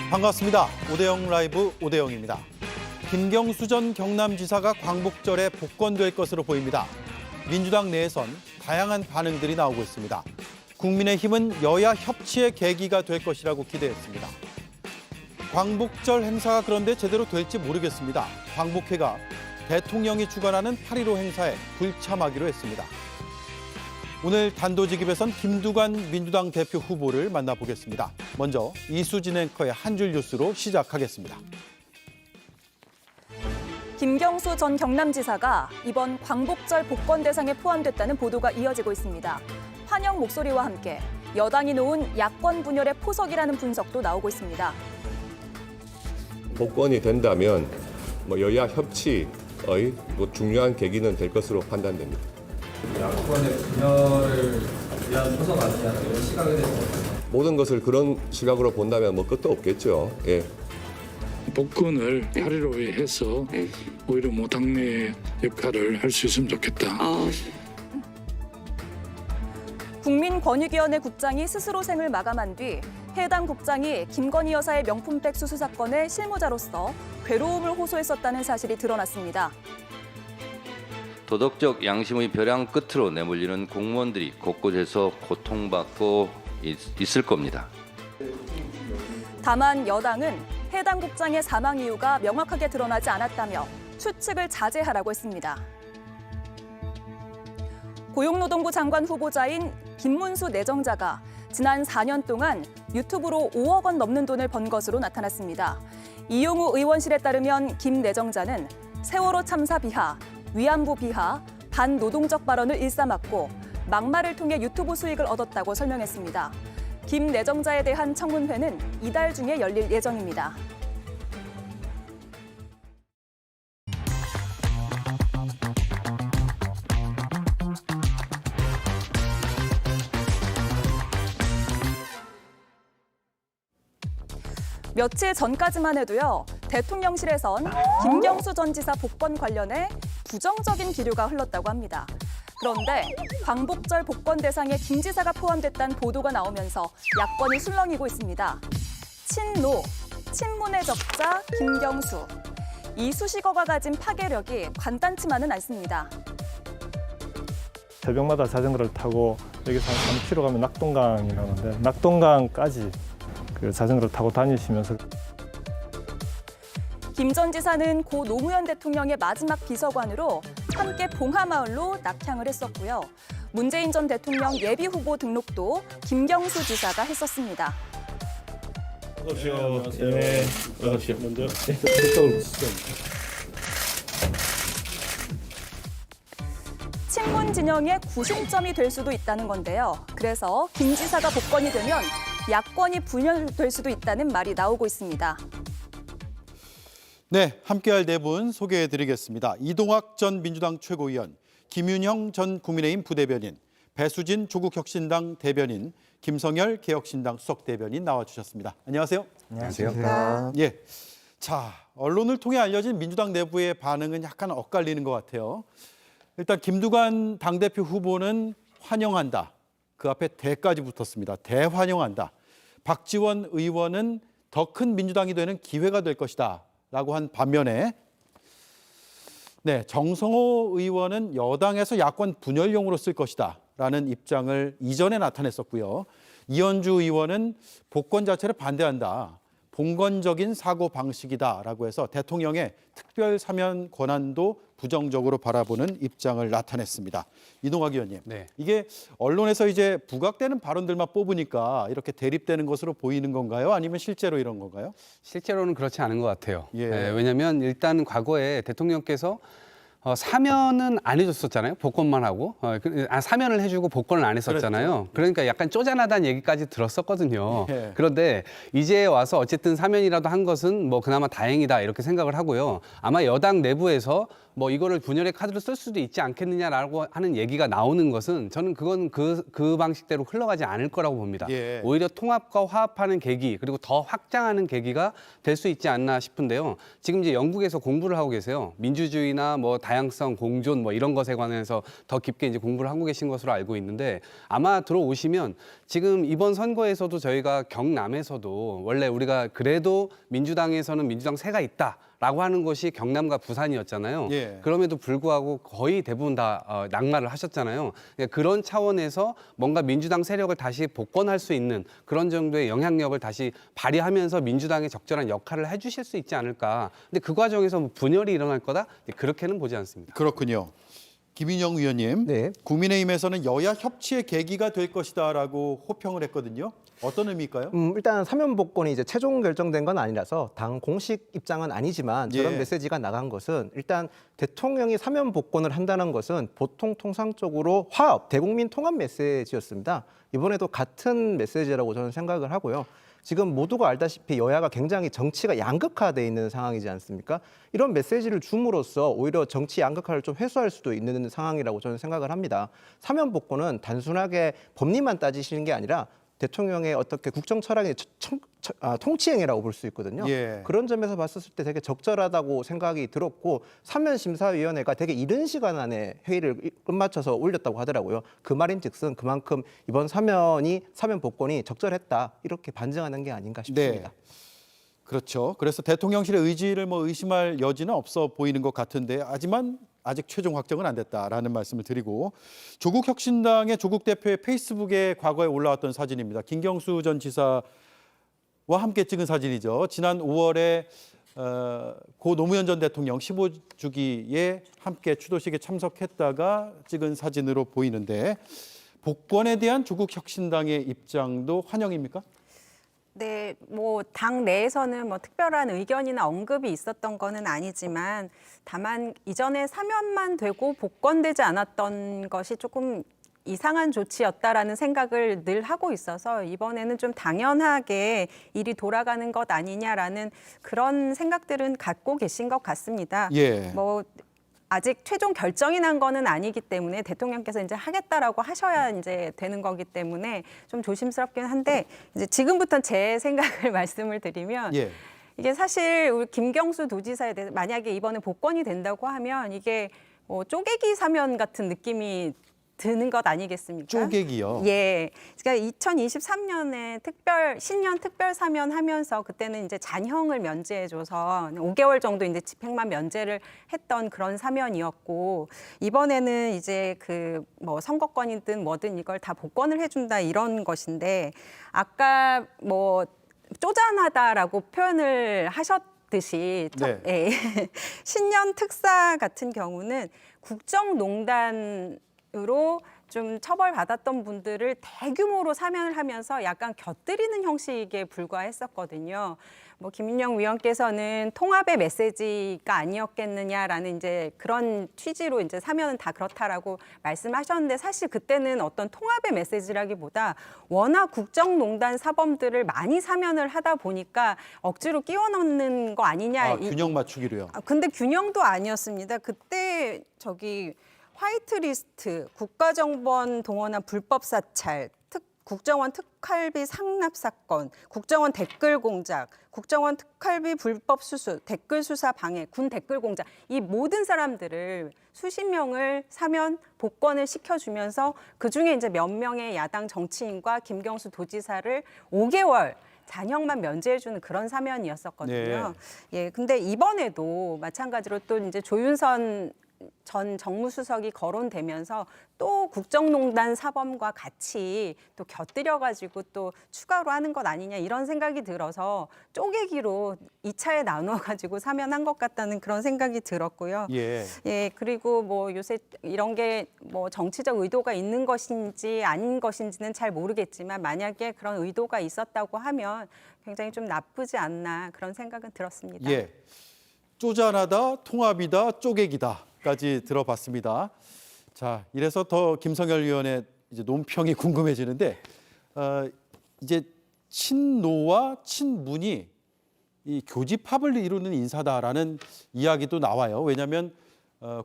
반갑습니다. 오대영 라이브 오대영입니다. 김경수 전 경남지사가 광복절에 복권될 것으로 보입니다. 민주당 내에선 다양한 반응들이 나오고 있습니다. 국민의힘은 여야 협치의 계기가 될 것이라고 기대했습니다. 광복절 행사가 그런데 제대로 될지 모르겠습니다. 광복회가 대통령이 주관하는 8.15 행사에 불참하기로 했습니다. 오늘 단도직입에선 김두관 민주당 대표 후보를 만나보겠습니다. 먼저 이수진 앵커의 한 줄 뉴스로 시작하겠습니다. 김경수 전 경남지사가 이번 광복절 복권 대상에 포함됐다는 보도가 이어지고 있습니다. 환영 목소리와 함께 여당이 놓은 야권 분열의 포석이라는 분석도 나오고 있습니다. 복권이 된다면 여야 협치의 중요한 계기는 될 것으로 판단됩니다. 야권의 분열을 위한 포석 아니냐 이런 시각에 대해서 모든 것을 그런 시각으로 본다면 끝도 없겠죠. 예. 복권을 8.15에 해서 오히려 당내 역할을 할 수 있으면 좋겠다. 국민권익위원회 국장이 스스로 생을 마감한 뒤 해당 국장이 김건희 여사의 명품백 수수 사건의 실무자로서 괴로움을 호소했었다는 사실이 드러났습니다. 도덕적 양심의 벼랑 끝으로 내몰리는 공무원들이 곳곳에서 고통받고 있을 겁니다. 다만 여당은 해당 국장의 사망 이유가 명확하게 드러나지 않았다며 추측을 자제하라고 했습니다. 고용노동부 장관 후보자인 김문수 내정자가 지난 4년 동안 유튜브로 5억 원 넘는 돈을 번 것으로 나타났습니다. 이용우 의원실에 따르면 김 내정자는 세월호 참사 비하, 위안부 비하, 반노동적 발언을 일삼았고 막말을 통해 유튜브 수익을 얻었다고 설명했습니다. 김 내정자에 대한 청문회는 이달 중에 열릴 예정입니다. 며칠 전까지만 해도요, 대통령실에선 김경수 전 지사 복권 관련해 부정적인 기류가 흘렀다고 합니다. 그런데 광복절 복권 대상에 김 지사가 포함됐다는 보도가 나오면서 야권이 술렁이고 있습니다. 친노, 친문의 적자 김경수. 이 수식어가 가진 파괴력이 간단치만은 않습니다. 새벽마다 자전거를 타고 여기서 한 3km 가면 낙동강이 나오는데 낙동강까지 자전거를 타고 다니시면서 김 전 지사는 고 노무현 대통령의 마지막 비서관으로 함께 봉하마을로 낙향을 했었고요. 문재인 전 대통령 예비 후보 등록도 김경수 지사가 했었습니다. 네, 먼저 친문 진영의 구심점이 될 수도 있다는 건데요. 그래서 김 지사가 복권이 되면 야권이 분열될 수도 있다는 말이 나오고 있습니다. 네, 함께할 네 분 소개해드리겠습니다. 이동학 전 민주당 최고위원, 김윤형 전 국민의힘 부대변인, 배수진 조국혁신당 대변인, 김성열 개혁신당 수석대변인 나와주셨습니다. 안녕하세요. 안녕하세요. 예, 자, 언론을 통해 알려진 민주당 내부의 반응은 약간 엇갈리는 것 같아요. 일단 김두관 당대표 후보는 환영한다. 그 앞에 대까지 붙었습니다. 대환영한다. 박지원 의원은 더 큰 민주당이 되는 기회가 될 것이다 라고 한 반면에 정성호 의원은 여당에서 야권 분열용으로 쓸 것이다 라는 입장을 이전에 나타냈었고요. 이현주 의원은 복권 자체를 반대한다. 봉건적인 사고 방식이다라고 해서 대통령의 특별 사면 권한도 부정적으로 바라보는 입장을 나타냈습니다. 이동학 의원님, 이게 언론에서 이제 부각되는 발언들만 뽑으니까 이렇게 대립되는 것으로 보이는 건가요? 아니면 실제로 이런 건가요? 실제로는 그렇지 않은 것 같아요. 예. 왜냐하면 일단 과거에 대통령께서 사면은 안 해줬었잖아요. 복권만 하고. 사면을 해주고 복권을 안 했었잖아요. 그렇죠. 그러니까 약간 쪼잔하다는 얘기까지 들었었거든요. 예. 그런데 이제 와서 어쨌든 사면이라도 한 것은 그나마 다행이다 이렇게 생각을 하고요. 아마 여당 내부에서 뭐 이거를 분열의 카드로 쓸 수도 있지 않겠느냐라고 하는 얘기가 나오는 것은 저는 그건 그 방식대로 흘러가지 않을 거라고 봅니다. 예. 오히려 통합과 화합하는 계기 그리고 더 확장하는 계기가 될 수 있지 않나 싶은데요. 지금 이제 영국에서 공부를 하고 계세요. 민주주의나 뭐 다양성, 공존 뭐 이런 것에 관해서 더 깊게 이제 공부를 하고 계신 것으로 알고 있는데 아마 들어오시면 지금 이번 선거에서도 저희가 경남에서도 원래 우리가 그래도 민주당에서는 민주당 세가 있다라고 하는 것이 경남과 부산이었잖아요. 예. 그럼에도 불구하고 거의 대부분 다 낙마를 하셨잖아요. 그런 차원에서 뭔가 민주당 세력을 다시 복권할 수 있는 그런 정도의 영향력을 다시 발휘하면서 민주당에 적절한 역할을 해주실 수 있지 않을까. 근데 그 과정에서 뭐 분열이 일어날 거다? 그렇게는 보지 않습니다. 그렇군요. 김인영 위원님, 네. 국민의힘에서는 여야 협치의 계기가 될 것이다라고 호평을 했거든요. 어떤 의미일까요? 일단 사면 복권이 이제 최종 결정된 건 아니라서 당 공식 입장은 아니지만 저런 예. 메시지가 나간 것은 일단 대통령이 사면 복권을 한다는 것은 보통 통상적으로 화합, 대국민 통합 메시지였습니다. 이번에도 같은 메시지라고 저는 생각을 하고요. 지금 모두가 알다시피 여야가 굉장히 정치가 양극화돼 있는 상황이지 않습니까? 이런 메시지를 줌으로써 오히려 정치 양극화를 좀 해소할 수도 있는 상황이라고 저는 생각을 합니다. 사면 복권은 단순하게 법리만 따지시는 게 아니라 대통령의 어떻게 국정 철학의 통치행위라고 볼 수 있거든요. 예. 그런 점에서 봤었을 때 되게 적절하다고 생각이 들었고 사면심사위원회가 되게 이른 시간 안에 회의를 끝마쳐서 올렸다고 하더라고요. 그 말인즉슨 그만큼 이번 사면 복권이 적절했다 이렇게 반증하는 게 아닌가 싶습니다. 네. 그렇죠. 그래서 대통령실의 의지를 뭐 의심할 여지는 없어 보이는 것 같은데 하지만 아직 최종 확정은 안 됐다라는 말씀을 드리고 조국혁신당의 조국 대표의 페이스북에 과거에 올라왔던 사진입니다. 김경수 전 지사와 함께 찍은 사진이죠. 지난 5월에 고 노무현 전 대통령 15주기에 함께 추도식에 참석했다가 찍은 사진으로 보이는데 복권에 대한 조국혁신당의 입장도 환영입니까? 네, 뭐 당 내에서는 뭐 특별한 의견이나 언급이 있었던 거는 아니지만 다만 이전에 사면만 되고 복권되지 않았던 것이 조금 이상한 조치였다라는 생각을 늘 하고 있어서 이번에는 좀 당연하게 일이 돌아가는 것 아니냐라는 그런 생각들은 갖고 계신 것 같습니다. 예. 뭐 아직 최종 결정이 난 거는 아니기 때문에 대통령께서 이제 하겠다라고 하셔야 이제 되는 거기 때문에 좀 조심스럽긴 한데 이제 지금부터 제 생각을 말씀을 드리면 예. 이게 사실 우리 김경수 도지사에 대해서 만약에 이번에 복권이 된다고 하면 이게 뭐 쪼개기 사면 같은 느낌이 드는 것 아니겠습니까? 쪼개기요. 예. 그러니까 2023년에 신년 특별 사면 하면서 그때는 이제 잔형을 면제해줘서 5개월 정도 이제 집행만 면제를 했던 그런 사면이었고 이번에는 이제 그 뭐 선거권이든 뭐든 이걸 다 복권을 해준다 이런 것인데 아까 뭐 쪼잔하다라고 표현을 하셨듯이 네. 예. 신년 특사 같은 경우는 국정농단 으로 좀 처벌받았던 분들을 대규모로 사면을 하면서 약간 곁들이는 형식에 불과했었거든요. 뭐 김인영 위원께서는 통합의 메시지가 아니었겠느냐라는 이제 그런 취지로 이제 사면은 다 그렇다라고 말씀하셨는데 사실 그때는 어떤 통합의 메시지라기보다 워낙 국정농단 사범들을 많이 사면을 하다 보니까 억지로 끼워 넣는 거 아니냐. 균형 맞추기로요. 근데 균형도 아니었습니다. 그때 화이트리스트, 국가정보원 동원한 불법 사찰, 국정원 특활비 상납 사건, 국정원 댓글 공작, 국정원 특활비 불법 수수, 댓글 수사 방해, 군 댓글 공작 이 모든 사람들을 수십 명을 사면 복권을 시켜주면서 그중에 이제 몇 명의 야당 정치인과 김경수 도지사를 5개월 잔형만 면제해주는 그런 사면이었었거든요. 네. 예, 근데 이번에도 마찬가지로 또 이제 조윤선 전 정무수석이 거론되면서 또 국정농단 사범과 같이 또 곁들여가지고 또 추가로 하는 것 아니냐 이런 생각이 들어서 쪼개기로 2차에 나누어가지고 사면한 것 같다는 그런 생각이 들었고요. 예. 예, 그리고 뭐 요새 이런 게 뭐 정치적 의도가 있는 것인지 아닌 것인지는 잘 모르겠지만 만약에 그런 의도가 있었다고 하면 굉장히 좀 나쁘지 않나 그런 생각은 들었습니다. 예. 쪼잔하다, 통합이다, 쪼개기다까지 들어봤습니다. 자, 이래서 더 김성열 위원의 이제 논평이 궁금해지는데 이제 친노와 친문이 이 교집합을 이루는 인사다라는 이야기도 나와요. 왜냐하면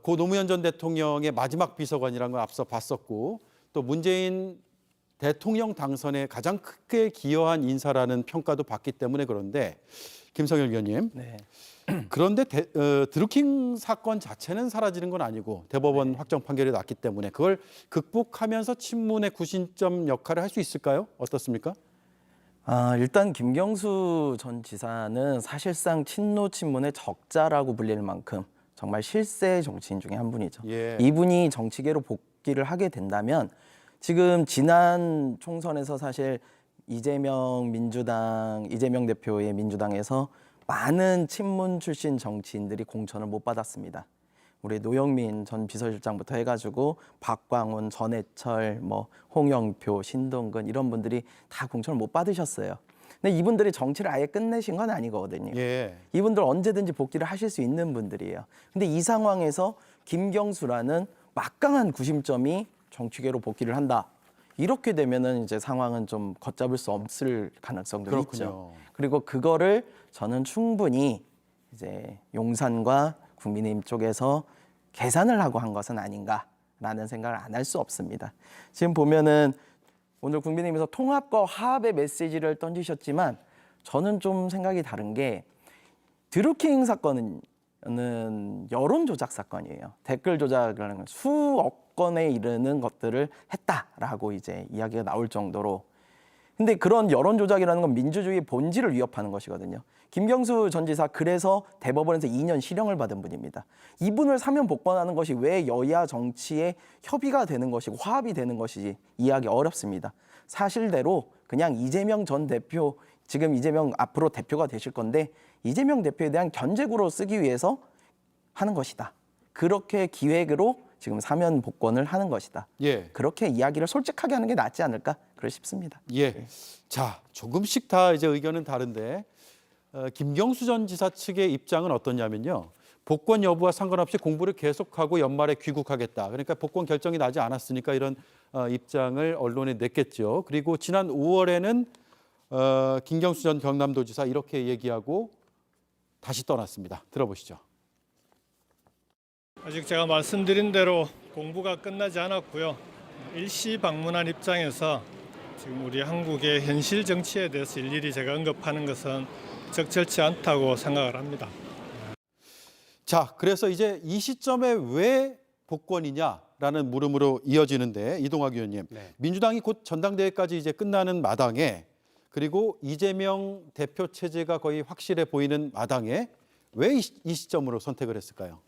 고 노무현 전 대통령의 마지막 비서관이라는 걸 앞서 봤었고 또 문재인 대통령 당선에 가장 크게 기여한 인사라는 평가도 받기 때문에 그런데 김성열 위원님. 네. 그런데 드루킹 사건 자체는 사라지는 건 아니고 대법원 확정 판결이 났기 때문에 그걸 극복하면서 친문의 구심점 역할을 할 수 있을까요? 어떻습니까? 일단 김경수 전 지사는 사실상 친노 친문의 적자라고 불릴 만큼 정말 실세 정치인 중에 한 분이죠. 예. 이분이 정치계로 복귀를 하게 된다면 지금 지난 총선에서 사실 이재명 대표의 민주당에서 많은 친문 출신 정치인들이 공천을 못 받았습니다. 우리 노영민 전 비서실장부터 해가지고 박광훈, 전해철, 홍영표, 신동근 이런 분들이 다 공천을 못 받으셨어요. 근데 이분들이 정치를 아예 끝내신 건 아니거든요. 예. 이분들 언제든지 복귀를 하실 수 있는 분들이에요. 근데 이 상황에서 김경수라는 막강한 구심점이 정치계로 복귀를 한다. 이렇게 되면은 이제 상황은 좀 걷잡을 수 없을 가능성도 그렇군요. 있죠. 그리고 그거를 저는 충분히 이제 용산과 국민의힘 쪽에서 계산을 하고 한 것은 아닌가라는 생각을 안 할 수 없습니다. 지금 보면은 오늘 국민의힘에서 통합과 화합의 메시지를 던지셨지만 저는 좀 생각이 다른 게 드루킹 사건은 여론 조작 사건이에요. 댓글 조작이라는 건 수억 건에 이르는 것들을 했다라고 이제 이야기가 나올 정도로. 근데 그런 여론 조작이라는 건 민주주의의 본질을 위협하는 것이거든요. 김경수 전 지사 그래서 대법원에서 2년 실형을 받은 분입니다. 이분을 사면 복권하는 것이 왜 여야 정치의 협의가 되는 것이고 화합이 되는 것이지 이해하기 어렵습니다. 사실대로 그냥 이재명 전 대표, 지금 이재명 앞으로 대표가 되실 건데 이재명 대표에 대한 견제구로 쓰기 위해서 하는 것이다. 그렇게 기획으로 지금 사면 복권을 하는 것이다. 예. 그렇게 이야기를 솔직하게 하는 게 낫지 않을까 그러 싶습니다. 예. 자, 조금씩 다 이제 의견은 다른데 김경수 전 지사 측의 입장은 어떠냐면요. 복권 여부와 상관없이 공부를 계속하고 연말에 귀국하겠다. 그러니까 복권 결정이 나지 않았으니까 이런 입장을 언론에 냈겠죠. 그리고 지난 5월에는 김경수 전 경남도지사 이렇게 얘기하고 다시 떠났습니다. 들어보시죠. 아직 제가 말씀드린 대로 공부가 끝나지 않았고요. 일시 방문한 입장에서 지금 우리 한국의 현실 정치에 대해서 일일이 제가 언급하는 것은 적절치 않다고 생각을 합니다. 자, 그래서 이제 이 시점에 왜 복권이냐라는 물음으로 이어지는데 이동학 의원님, 네. 민주당이 곧 전당대회까지 이제 끝나는 마당에 그리고 이재명 대표 체제가 거의 확실해 보이는 마당에 왜 이 시점으로 선택을 했을까요?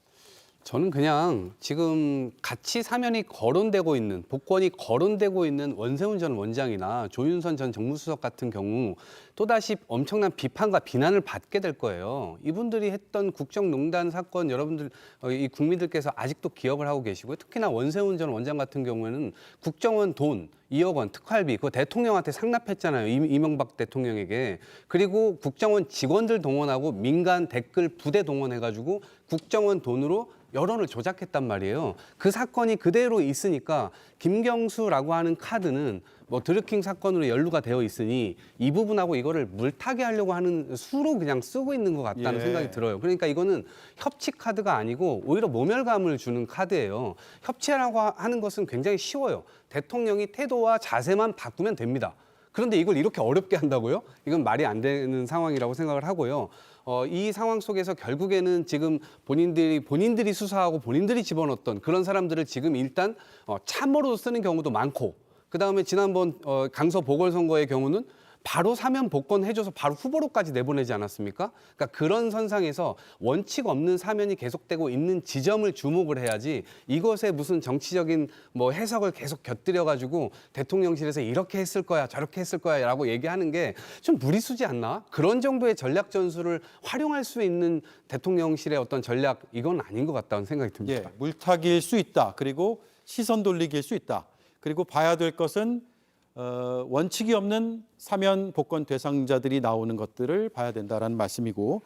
저는 그냥 지금 같이 사면이 거론되고 있는, 복권이 거론되고 있는 원세훈 전 원장이나 조윤선 전 정무수석 같은 경우 또다시 엄청난 비판과 비난을 받게 될 거예요. 이분들이 했던 국정농단 사건 여러분들, 이 국민들께서 아직도 기억을 하고 계시고요. 특히나 원세훈 전 원장 같은 경우에는 국정원 돈 2억 원 특활비 그거 대통령한테 상납했잖아요. 이명박 대통령에게. 그리고 국정원 직원들 동원하고 민간 댓글 부대 동원해가지고 국정원 돈으로 여론을 조작했단 말이에요. 그 사건이 그대로 있으니까 김경수라고 하는 카드는 뭐 드루킹 사건으로 연루가 되어 있으니 이 부분하고 이거를 물타기 하려고 하는 수로 그냥 쓰고 있는 것 같다는 생각이 들어요. 그러니까 이거는 협치 카드가 아니고 오히려 모멸감을 주는 카드예요. 협치라고 하는 것은 굉장히 쉬워요. 대통령이 태도와 자세만 바꾸면 됩니다. 그런데 이걸 이렇게 어렵게 한다고요? 이건 말이 안 되는 상황이라고 생각을 하고요. 이 상황 속에서 결국에는 지금 본인들이 수사하고 본인들이 집어넣었던 그런 사람들을 지금 일단 참모로 쓰는 경우도 많고, 그다음에 지난번 강서 보궐선거의 경우는 바로 사면 복권 해줘서 바로 후보로까지 내보내지 않았습니까? 그러니까 그런 선상에서 원칙 없는 사면이 계속되고 있는 지점을 주목을 해야지 이것에 무슨 정치적인 뭐 해석을 계속 곁들여가지고 대통령실에서 이렇게 했을 거야 저렇게 했을 거야라고 얘기하는 게 좀 무리수지 않나? 그런 정도의 전략 전술을 활용할 수 있는 대통령실의 어떤 전략 이건 아닌 것 같다는 생각이 듭니다. 예, 물타기일 수 있다. 그리고 시선 돌리기일 수 있다. 그리고 봐야 될 것은 원칙이 없는 사면 복권 대상자들이 나오는 것들을 봐야 된다라는 말씀이고,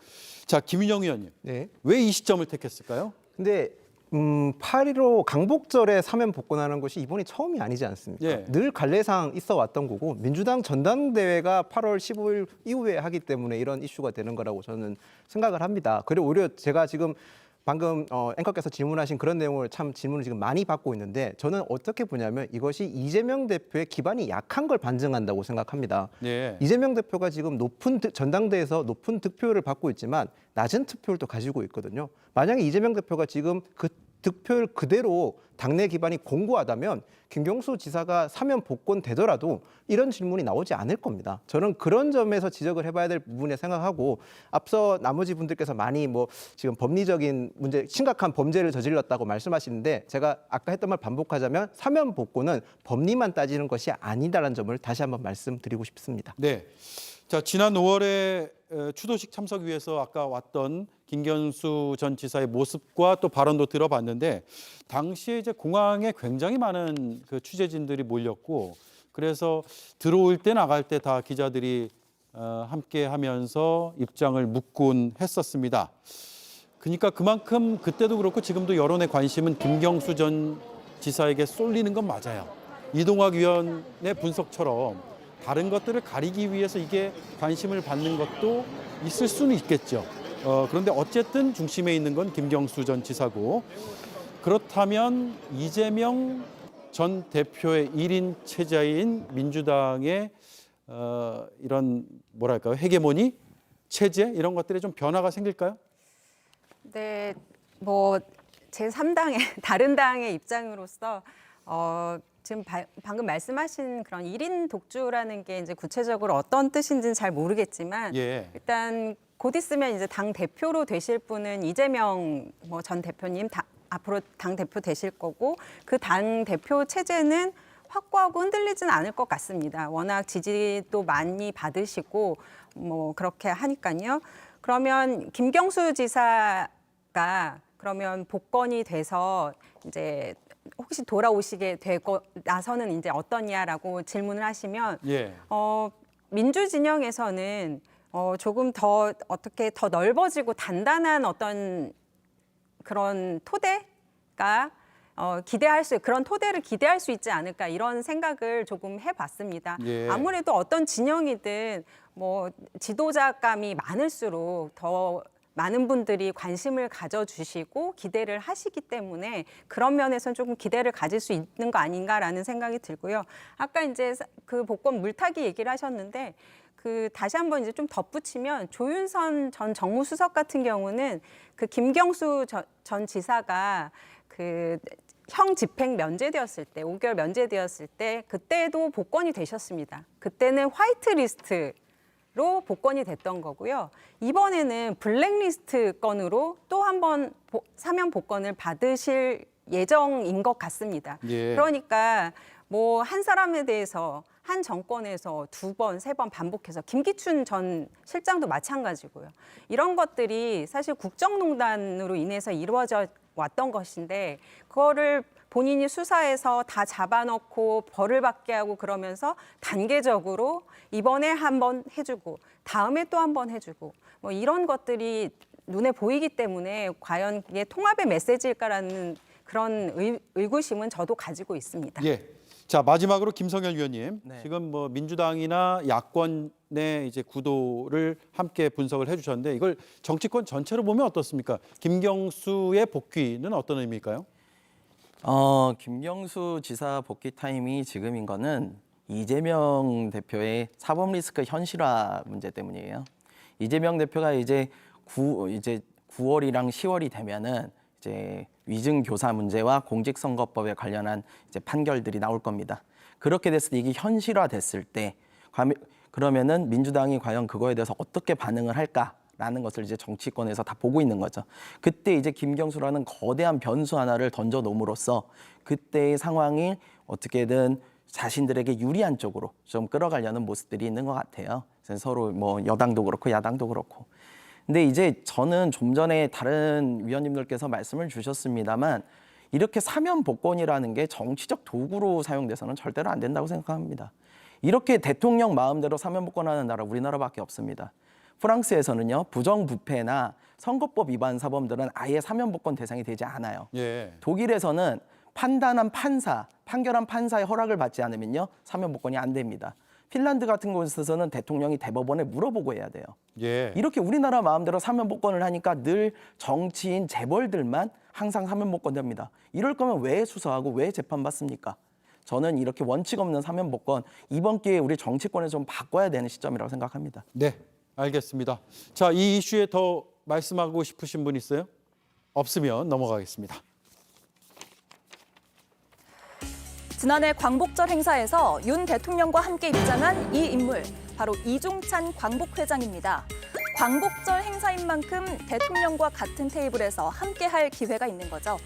자 김윤영 의원님, 네. 왜 이 시점을 택했을까요? 근데 8.15 강복절에 사면 복권하는 것이 이번이 처음이 아니지 않습니까? 예. 늘 관례상 있어 왔던 거고 민주당 전당대회가 8월 15일 이후에 하기 때문에 이런 이슈가 되는 거라고 저는 생각을 합니다. 그리고 오히려 제가 지금 방금 앵커께서 질문하신 그런 내용을 참 질문을 지금 많이 받고 있는데 저는 어떻게 보냐면 이것이 이재명 대표의 기반이 약한 걸 반증한다고 생각합니다. 예. 이재명 대표가 지금 전당대에서 높은 득표율을 받고 있지만 낮은 투표율도 가지고 있거든요. 만약에 이재명 대표가 지금 그 득표율 그대로 당내 기반이 공고하다면 김경수 지사가 사면 복권 되더라도 이런 질문이 나오지 않을 겁니다. 저는 그런 점에서 지적을 해봐야 될 부분에 생각하고 앞서 나머지 분들께서 많이 뭐 지금 법리적인 문제, 심각한 범죄를 저질렀다고 말씀하시는데 제가 아까 했던 말 반복하자면 사면 복권은 법리만 따지는 것이 아니다라는 점을 다시 한번 말씀드리고 싶습니다. 네. 자, 지난 5월에 추도식 참석 위해서 아까 왔던 김경수 전 지사의 모습과 또 발언도 들어봤는데 당시에 이제 공항에 굉장히 많은 그 취재진들이 몰렸고 그래서 들어올 때 나갈 때 다 기자들이 함께 하면서 입장을 묻곤 했었습니다. 그러니까 그만큼 그때도 그렇고 지금도 여론의 관심은 김경수 전 지사에게 쏠리는 건 맞아요. 이동학 위원의 분석처럼 다른 것들을 가리기 위해서 이게 관심을 받는 것도 있을 수는 있겠죠. 그런데 어쨌든 중심에 있는 건 김경수 전 지사고 그렇다면 이재명 전 대표의 1인 체제인 민주당의 이런 뭐랄까요? 헤게모니 체제 이런 것들에 좀 변화가 생길까요? 네, 뭐 제3당의 다른 당의 입장으로서 지금 방금 말씀하신 그런 1인 독주라는 게 이제 구체적으로 어떤 뜻인지는 잘 모르겠지만 예. 일단 곧 있으면 이제 당 대표로 되실 분은 이재명 전 대표님 앞으로 당 대표 되실 거고 그 당 대표 체제는 확고하고 흔들리지는 않을 것 같습니다. 워낙 지지도 많이 받으시고 뭐 그렇게 하니까요. 그러면 김경수 지사가 그러면 복권이 돼서 이제 혹시 돌아오시게 되고 나서는 이제 어떠냐라고 질문을 하시면 예. 민주 진영에서는 조금 더 어떻게 더 넓어지고 단단한 어떤 그런 토대가 그런 토대를 기대할 수 있지 않을까 이런 생각을 조금 해봤습니다. 예. 아무래도 어떤 진영이든 뭐 지도자감이 많을수록 더 많은 분들이 관심을 가져주시고 기대를 하시기 때문에 그런 면에서는 조금 기대를 가질 수 있는 거 아닌가라는 생각이 들고요. 아까 이제 그 복권 물타기 얘기를 하셨는데 다시 한번 이제 좀 덧붙이면 조윤선 전 정무수석 같은 경우는 그 김경수 전 지사가 형 집행 면제되었을 때 5개월 면제되었을 때 그때도 복권이 되셨습니다. 그때는 화이트리스트 로 복권이 됐던 거고요. 이번에는 블랙리스트 건으로 또 한 번 사면 복권을 받으실 예정인 것 같습니다. 예. 그러니까 뭐 한 사람에 대해서 한 정권에서 2번, 3번 반복해서 김기춘 전 실장도 마찬가지고요. 이런 것들이 사실 국정농단으로 인해서 이루어져 왔던 것인데 그거를 본인이 수사해서 다 잡아넣고 벌을 받게 하고 그러면서 단계적으로 이번에 한 번 해주고 다음에 또 한 번 해주고 뭐 이런 것들이 눈에 보이기 때문에 과연 이게 통합의 메시지일까라는 그런 의구심은 저도 가지고 있습니다. 예. 자, 마지막으로 김성열 위원님. 네. 지금 뭐 민주당이나 야권의 이제 구도를 함께 분석을 해 주셨는데 이걸 정치권 전체로 보면 어떻습니까? 김경수의 복귀는 어떤 의미일까요? 김경수 지사 복귀 타임이 지금인 거는 이재명 대표의 사법 리스크 현실화 문제 때문이에요. 이재명 대표가 이제 9월이랑 10월이 되면은 이제 위증 교사 문제와 공직선거법에 관련한 이제 판결들이 나올 겁니다. 그렇게 됐을 때 이게 현실화됐을 때 그러면은 민주당이 과연 그거에 대해서 어떻게 반응을 할까라는 것을 이제 정치권에서 다 보고 있는 거죠. 그때 이제 김경수라는 거대한 변수 하나를 던져 놓음으로써 그때의 상황이 어떻게든 자신들에게 유리한 쪽으로 좀 끌어가려는 모습들이 있는 것 같아요. 서로 뭐 여당도 그렇고 야당도 그렇고. 근데 이제 저는 좀 전에 다른 위원님들께서 말씀을 주셨습니다만 이렇게 사면 복권이라는 게 정치적 도구로 사용돼서는 절대로 안 된다고 생각합니다. 이렇게 대통령 마음대로 사면 복권하는 나라 우리나라밖에 없습니다. 프랑스에서는요 부정부패나 선거법 위반 사범들은 아예 사면 복권 대상이 되지 않아요. 예. 독일에서는 판결한 판사의 허락을 받지 않으면요 사면 복권이 안 됩니다. 핀란드 같은 곳에서는 대통령이 대법원에 물어보고 해야 돼요. 예. 이렇게 우리나라 마음대로 사면 복권을 하니까 늘 정치인 재벌들만 항상 사면 복권 됩니다. 이럴 거면 왜 수사하고 왜 재판받습니까? 저는 이렇게 원칙 없는 사면 복권 이번 기회에 우리 정치권에서 좀 바꿔야 되는 시점이라고 생각합니다. 네, 알겠습니다. 자, 이 이슈에 더 말씀하고 싶으신 분 있어요? 없으면 넘어가겠습니다. 지난해 광복절 행사에서 윤 대통령과 함께 입장한 이 인물, 바로 이종찬 광복회장입니다. 광복절 행사인 만큼 대통령과 같은 테이블에서 함께할 기회가 있는 거죠.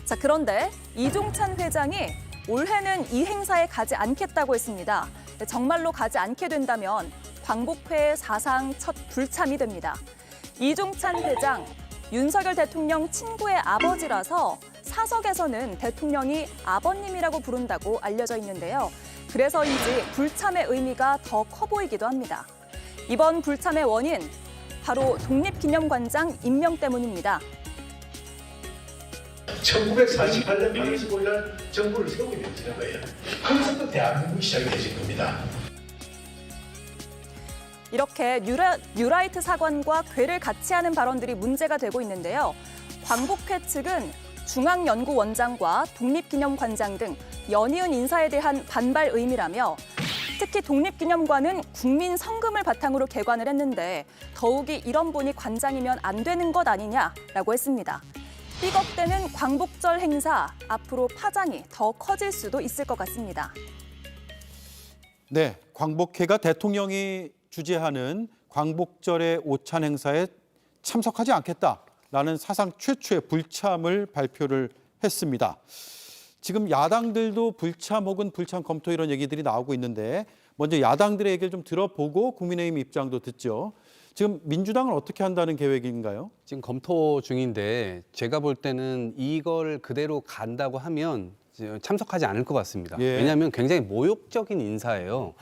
자, 그런데 이종찬 회장이 올해는 이 행사에 가지 않겠다고 했습니다. 정말로 가지 않게 된다면 광복회의 사상 첫 불참이 됩니다. 이종찬 회장, 윤석열 대통령 친구의 아버지라서 사석에서는 대통령이 아버님이라고 부른다고 알려져 있는데요. 그래서인지 불참의 의미가 더 커 보이기도 합니다. 이번 불참의 원인, 바로 독립기념관장 임명 때문입니다. 1948년 8월 15일 날 정부를 세우게 되는 거예요. 거기서부터 대한민국이 시작이 되신 겁니다. 이렇게 뉴라이트 사관과 궤를 같이 하는 발언들이 문제가 되고 있는데요. 광복회 측은 중앙연구원장과 독립기념관장 등 연이은 인사에 대한 반발 의미라며 특히 독립기념관은 국민 성금을 바탕으로 개관을 했는데 더욱이 이런 분이 관장이면 안 되는 것 아니냐라고 했습니다. 삐걱대는 광복절 행사, 앞으로 파장이 더 커질 수도 있을 것 같습니다. 네, 광복회가 대통령이 주재하는 광복절의 오찬 행사에 참석하지 않겠다라는 사상 최초의 불참을 발표를 했습니다. 지금 야당들도 불참 혹은 불참 검토 이런 얘기들이 나오고 있는데 먼저 야당들의 얘기를 좀 들어보고 국민의힘 입장도 듣죠. 지금 민주당은 어떻게 한다는 계획인가요? 지금 검토 중인데 제가 볼 때는 이걸 그대로 간다고 하면 참석하지 않을 것 같습니다. 예. 왜냐하면 굉장히 모욕적인 인사예요.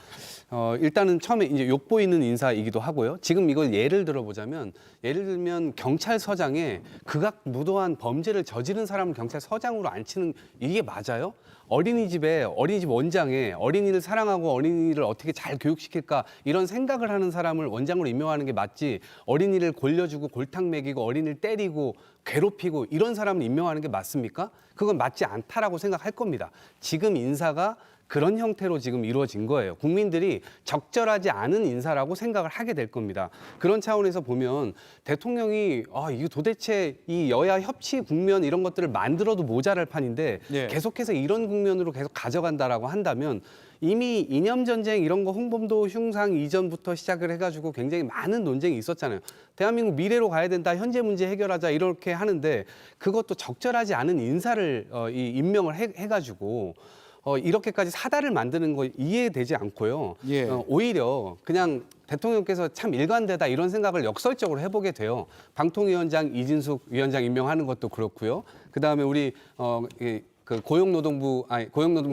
일단은 처음에 이제 욕보이는 인사이기도 하고요. 지금 이걸 예를 들어보자면 예를 들면 경찰서장에 극악무도한 범죄를 저지른 사람을 경찰서장으로 앉히는 이게 맞아요? 어린이집 원장에 어린이를 사랑하고 어린이를 어떻게 잘 교육시킬까 이런 생각을 하는 사람을 원장으로 임명하는 게 맞지 어린이를 골려주고 골탕 먹이고 어린이를 때리고 괴롭히고 이런 사람을 임명하는 게 맞습니까? 그건 맞지 않다라고 생각할 겁니다. 지금 인사가 그런 형태로 지금 이루어진 거예요. 국민들이 적절하지 않은 인사라고 생각을 하게 될 겁니다. 그런 차원에서 보면 대통령이 이거 도대체 이 여야 협치 국면 이런 것들을 만들어도 모자랄 판인데 예. 계속해서 이런 국면으로 계속 가져간다라고 한다면 이미 이념전쟁 이런 거 홍범도 흉상 이전부터 시작을 해가지고 굉장히 많은 논쟁이 있었잖아요. 대한민국 미래로 가야 된다, 현재 문제 해결하자 이렇게 하는데 그것도 적절하지 않은 인사를 임명을 해가지고 이렇게까지 사달을 만드는 거 이해되지 않고요. 예. 오히려 그냥 대통령께서 참 일관되다 이런 생각을 역설적으로 해보게 돼요. 방통위원장 이진숙 위원장 임명하는 것도 그렇고요. 그다음에 우리 고용노동부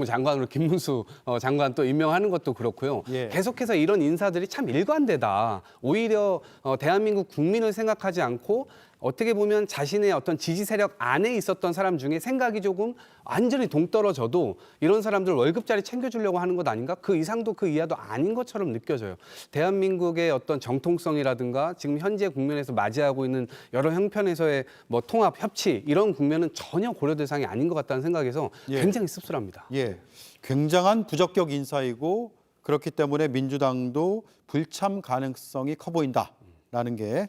장관으로 김문수 장관 또 임명하는 것도 그렇고요. 예. 계속해서 이런 인사들이 참 일관되다. 오히려 대한민국 국민을 생각하지 않고 어떻게 보면 자신의 어떤 지지 세력 안에 있었던 사람 중에 생각이 조금 완전히 동떨어져도 이런 사람들 월급자리 챙겨주려고 하는 것 아닌가? 그 이상도 그 이하도 아닌 것처럼 느껴져요. 대한민국의 어떤 정통성이라든가 지금 현재 국면에서 맞이하고 있는 여러 형편에서의 뭐 통합, 협치 이런 국면은 전혀 고려 대상이 아닌 것 같다는 생각에서 예. 굉장히 씁쓸합니다. 예, 굉장한 부적격 인사이고 그렇기 때문에 민주당도 불참 가능성이 커 보인다라는 게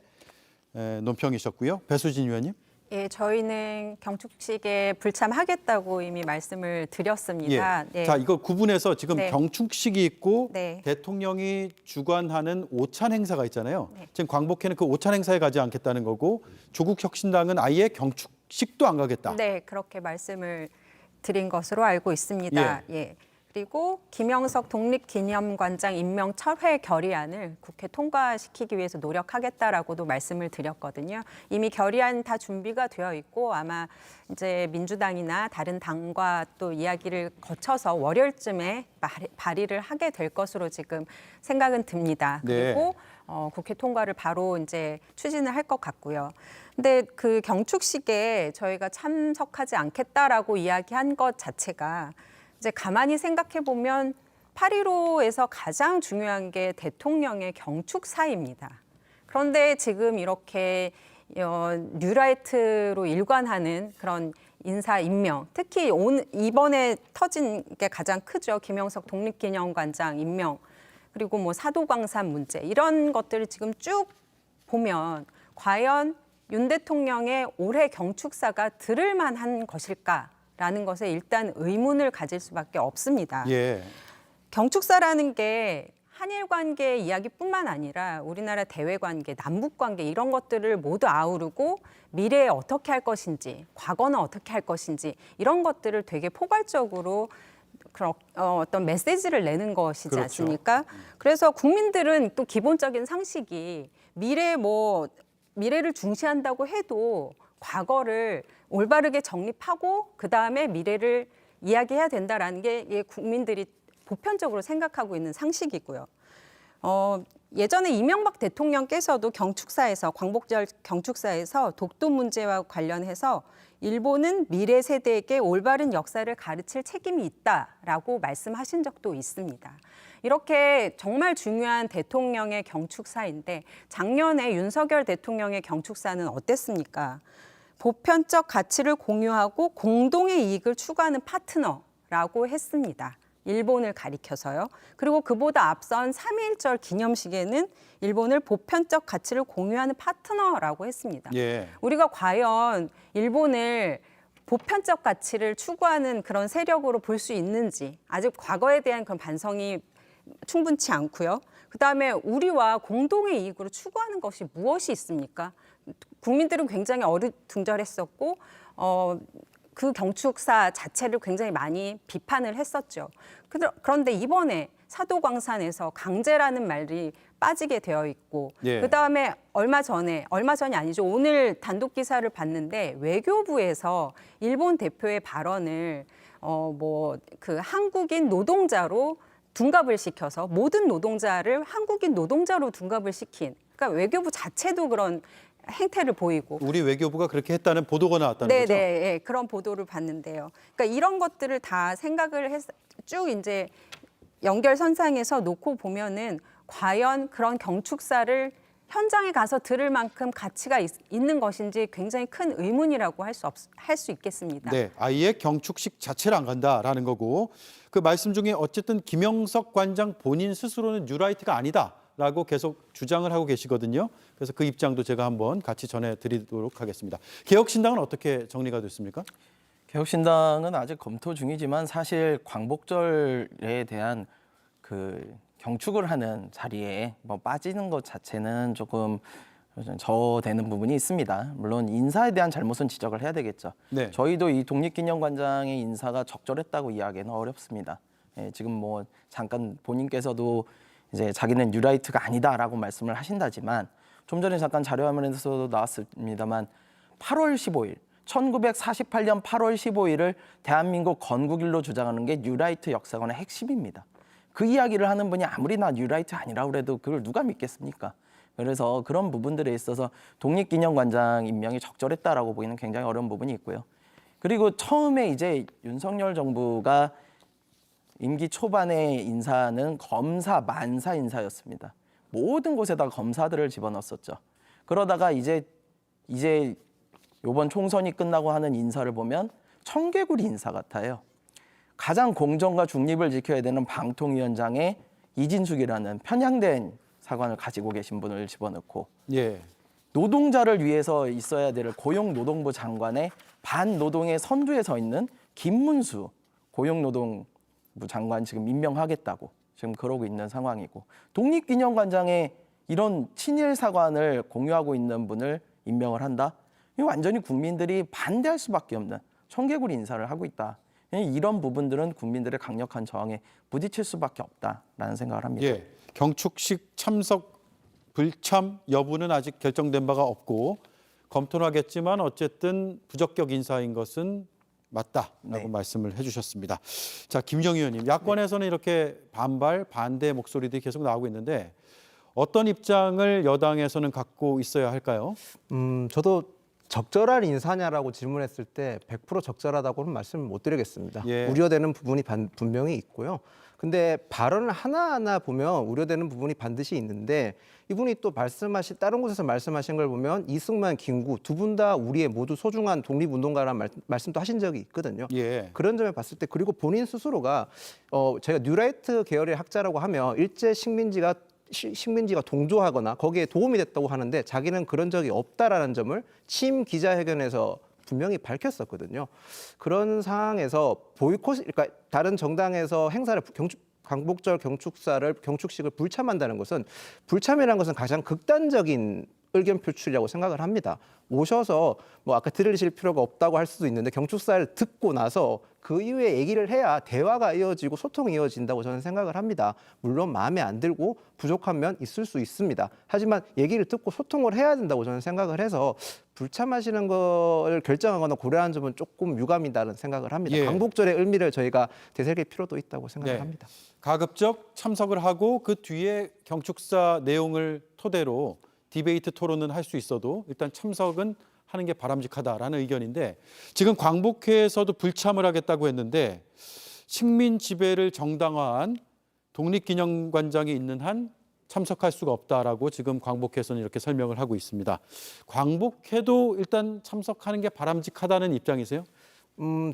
논평이셨고요. 배수진 의원님. 예, 저희는 경축식에 불참하겠다고 이미 말씀을 드렸습니다. 예. 자, 이거 구분해서 지금 네. 경축식이 있고 네. 대통령이 주관하는 오찬 행사가 있잖아요. 네. 지금 광복회는 그 오찬 행사에 가지 않겠다는 거고 조국 혁신당은 아예 경축식도 안 가겠다. 네, 그렇게 말씀을 드린 것으로 알고 있습니다. 예. 그리고 김영석 독립기념관장 임명 철회 결의안을 국회 통과시키기 위해서 노력하겠다라고도 말씀을 드렸거든요. 이미 결의안 다 준비가 되어 있고 아마 이제 민주당이나 다른 당과 또 이야기를 거쳐서 월요일쯤에 발의를 하게 될 것으로 지금 생각은 듭니다. 네. 그리고 국회 통과를 바로 이제 추진을 할 것 같고요. 근데 그 경축식에 저희가 참석하지 않겠다라고 이야기한 것 자체가 이제 가만히 생각해 보면 8.15에서 가장 중요한 게 대통령의 경축사입니다. 그런데 지금 이렇게 뉴라이트로 일관하는 그런 인사 임명, 특히 이번에 터진 게 가장 크죠. 김영석 독립기념관장 임명, 그리고 뭐 사도광산 문제, 이런 것들을 지금 쭉 보면 과연 윤 대통령의 올해 경축사가 들을 만한 것일까라는 것에 일단 의문을 가질 수밖에 없습니다. 예. 경축사라는 게 한일 관계 이야기뿐만 아니라 우리나라 대외 관계, 남북 관계 이런 것들을 모두 아우르고 미래에 어떻게 할 것인지, 과거는 어떻게 할 것인지 이런 것들을 되게 포괄적으로 그런 어떤 메시지를 내는 것이지 그렇죠. 않습니까? 그래서 국민들은 또 기본적인 상식이 미래를 중시한다고 해도 과거를 올바르게 정립하고 그다음에 미래를 이야기해야 된다라는 게 국민들이 보편적으로 생각하고 있는 상식이고요. 예전에 이명박 대통령께서도 광복절 경축사에서 독도 문제와 관련해서 일본은 미래 세대에게 올바른 역사를 가르칠 책임이 있다라고 말씀하신 적도 있습니다. 이렇게 정말 중요한 대통령의 경축사인데 작년에 윤석열 대통령의 경축사는 어땠습니까? 보편적 가치를 공유하고 공동의 이익을 추구하는 파트너라고 했습니다. 일본을 가리켜서요. 그리고 그보다 앞선 3.1절 기념식에는 일본을 보편적 가치를 공유하는 파트너라고 했습니다. 예. 우리가 과연 일본을 보편적 가치를 추구하는 그런 세력으로 볼 수 있는지 아직 과거에 대한 그런 반성이 충분치 않고요. 그다음에 우리와 공동의 이익으로 추구하는 것이 무엇이 있습니까? 국민들은 굉장히 어리둥절했었고 그 경축사 자체를 굉장히 많이 비판을 했었죠. 그런데 이번에 사도광산에서 강제라는 말이 빠지게 되어 있고 예. 그다음에 얼마 전이 아니죠. 오늘 단독 기사를 봤는데 외교부에서 일본 대표의 발언을 그 한국인 노동자로 둔갑을 시켜서 모든 노동자를 한국인 노동자로 둔갑을 시킨, 그러니까 외교부 자체도 그런 행태를 보이고 우리 외교부가 그렇게 했다는 보도가 나왔다는 거죠? 네, 그런 보도를 봤는데요. 그러니까 이런 것들을 다 생각을 해서 쭉 이제 연결선상에서 놓고 보면은 과연 그런 경축사를 현장에 가서 들을 만큼 가치가 있는 것인지 굉장히 큰 의문이라고 할 수 있겠습니다. 네, 아예 경축식 자체를 안 간다라는 거고 그 말씀 중에 어쨌든 김영석 관장 본인 스스로는 뉴라이트가 아니다라고 계속 주장을 하고 계시거든요. 그래서 그 입장도 제가 한번 같이 전해드리도록 하겠습니다. 개혁신당은 어떻게 정리가 됐습니까? 개혁신당은 아직 검토 중이지만 사실 광복절에 대한 그 경축을 하는 자리에 빠지는 것 자체는 조금 저되는 부분이 있습니다. 물론 인사에 대한 잘못은 지적을 해야 되겠죠. 네. 저희도 이 독립기념관장의 인사가 적절했다고 이야기는 어렵습니다. 지금 잠깐 본인께서도 이제 자기는 뉴라이트가 아니다라고 말씀을 하신다지만 좀 전에 잠깐 자료화면에서도 나왔습니다만 8월 15일 1948년 8월 15일을 대한민국 건국일로 주장하는 게 뉴라이트 역사관의 핵심입니다. 그 이야기를 하는 분이 아무리 나 뉴라이트 아니라고 해도 그걸 누가 믿겠습니까? 그래서 그런 부분들에 있어서 독립기념관장 임명이 적절했다라고 보기는 굉장히 어려운 부분이 있고요. 그리고 처음에 이제 윤석열 정부가 임기 초반의 인사는 검사, 만사 인사였습니다. 모든 곳에다 검사들을 집어넣었었죠. 그러다가 이제 이번 총선이 끝나고 하는 인사를 보면 청개구리 인사 같아요. 가장 공정과 중립을 지켜야 되는 방통위원장에 이진숙이라는 편향된 사관을 가지고 계신 분을 집어넣고 예. 노동자를 위해서 있어야 될 고용노동부 장관의 반노동의 선두에 서 있는 김문수 고용노동부 장관 지금 임명하겠다고 지금 그러고 있는 상황이고 독립기념관장에 이런 친일 사관을 공유하고 있는 분을 임명을 한다? 이 완전히 국민들이 반대할 수밖에 없는 청개구리 인사를 하고 있다. 이런 부분들은 국민들의 강력한 저항에 부딪힐 수밖에 없다라는 생각을 합니다. 예. 경축식 참석 불참 여부는 아직 결정된 바가 없고 검토는 하겠지만 어쨌든 부적격 인사인 것은 맞다라고 말씀을 해주셨습니다. 자, 김정희 의원님, 야권에서는 이렇게 반대 목소리들이 계속 나오고 있는데 어떤 입장을 여당에서는 갖고 있어야 할까요? 저도 적절한 인사냐라고 질문했을 때 100% 적절하다고는 말씀을 못 드리겠습니다. 예. 우려되는 부분이 분명히 있고요. 근데 발언을 하나하나 보면 우려되는 부분이 반드시 있는데 이분이 또 다른 곳에서 말씀하신 걸 보면 이승만, 김구 두 분 다 우리의 모두 소중한 독립운동가라는 말씀도 하신 적이 있거든요. 예. 그런 점에 봤을 때 그리고 본인 스스로가 제가 뉴라이트 계열의 학자라고 하면 일제 식민지가 동조하거나 거기에 도움이 됐다고 하는데 자기는 그런 적이 없다라는 점을 취임 기자회견에서 분명히 밝혔었거든요. 그런 상황에서 그러니까 다른 정당에서 행사를 광복절 경축식을 불참한다는 것은 불참이라는 것은 가장 극단적인 의견 표출이라고 생각을 합니다. 오셔서 뭐 아까 들으실 필요가 없다고 할 수도 있는데 경축사를 듣고 나서 그 이후에 얘기를 해야 대화가 이어지고 소통이 이어진다고 저는 생각을 합니다. 물론 마음에 안 들고 부족한 면 있을 수 있습니다. 하지만 얘기를 듣고 소통을 해야 된다고 저는 생각을 해서 불참하시는 걸 결정하거나 고려하는 점은 조금 유감이다는 생각을 합니다. 예. 광복절의 의미를 저희가 되새길 필요도 있다고 생각을 네. 합니다. 가급적 참석을 하고 그 뒤에 경축사 내용을 토대로 디베이트 토론은 할 수 있어도 일단 참석은 하는 게 바람직하다라는 의견인데 지금 광복회에서도 불참을 하겠다고 했는데 식민 지배를 정당화한 독립기념관장이 있는 한 참석할 수가 없다라고 지금 광복회에서는 이렇게 설명을 하고 있습니다. 광복회도 일단 참석하는 게 바람직하다는 입장이세요?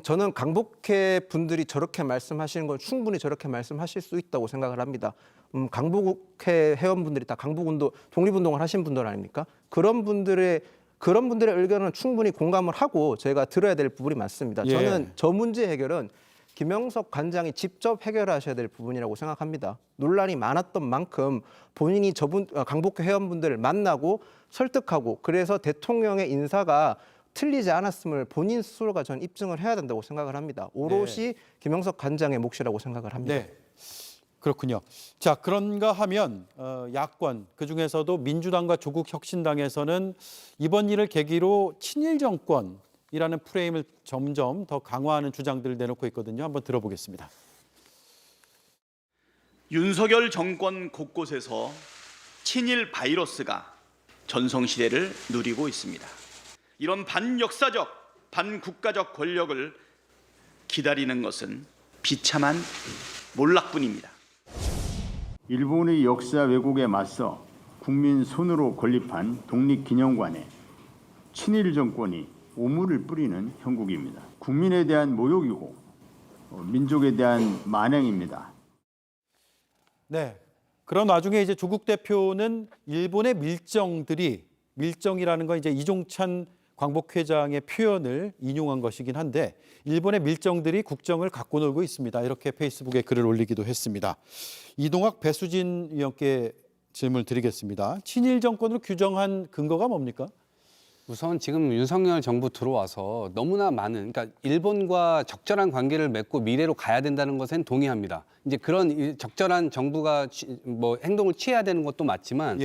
저는 광복회 분들이 저렇게 말씀하시는 건 충분히 저렇게 말씀하실 수 있다고 생각을 합니다. 광복회 회원분들이 다 독립운동을 하신 분들 아닙니까? 그런 분들의 의견은 충분히 공감을 하고 저희가 들어야 될 부분이 많습니다. 예. 저는 저 문제 해결은 김영석 관장이 직접 해결하셔야 될 부분이라고 생각합니다. 논란이 많았던 만큼 본인이 광복회 회원분들을 만나고 설득하고 그래서 대통령의 인사가 틀리지 않았음을 본인 스스로가 전 입증을 해야 된다고 생각을 합니다. 오롯이 김영석 관장의 몫이라고 생각을 합니다. 네. 그렇군요. 자, 그런가 하면 야권 그중에서도 민주당과 조국혁신당에서는 이번 일을 계기로 친일 정권이라는 프레임을 점점 더 강화하는 주장들을 내놓고 있거든요. 한번 들어보겠습니다. 윤석열 정권 곳곳에서 친일 바이러스가 전성시대를 누리고 있습니다. 이런 반역사적, 반국가적 권력을 기다리는 것은 비참한 몰락뿐입니다. 일본의 역사 왜곡에 맞서 국민 손으로 건립한 독립기념관에 친일 정권이 오물을 뿌리는 형국입니다. 국민에 대한 모욕이고 민족에 대한 만행입니다. 네. 그런 와중에 이제 조국 대표는 일본의 밀정이라는 건 이제 이종찬 광복회장의 표현을 인용한 것이긴 한데 일본의 밀정들이 국정을 갖고 놀고 있습니다. 이렇게 페이스북에 글을 올리기도 했습니다. 이동학 배수진 위원께 질문을 드리겠습니다. 친일 정권으로 규정한 근거가 뭡니까? 우선 지금 윤석열 정부 들어와서 너무나 많은, 그러니까 일본과 적절한 관계를 맺고 미래로 가야 된다는 것엔 동의합니다. 이제 그런 적절한 정부가 행동을 취해야 되는 것도 맞지만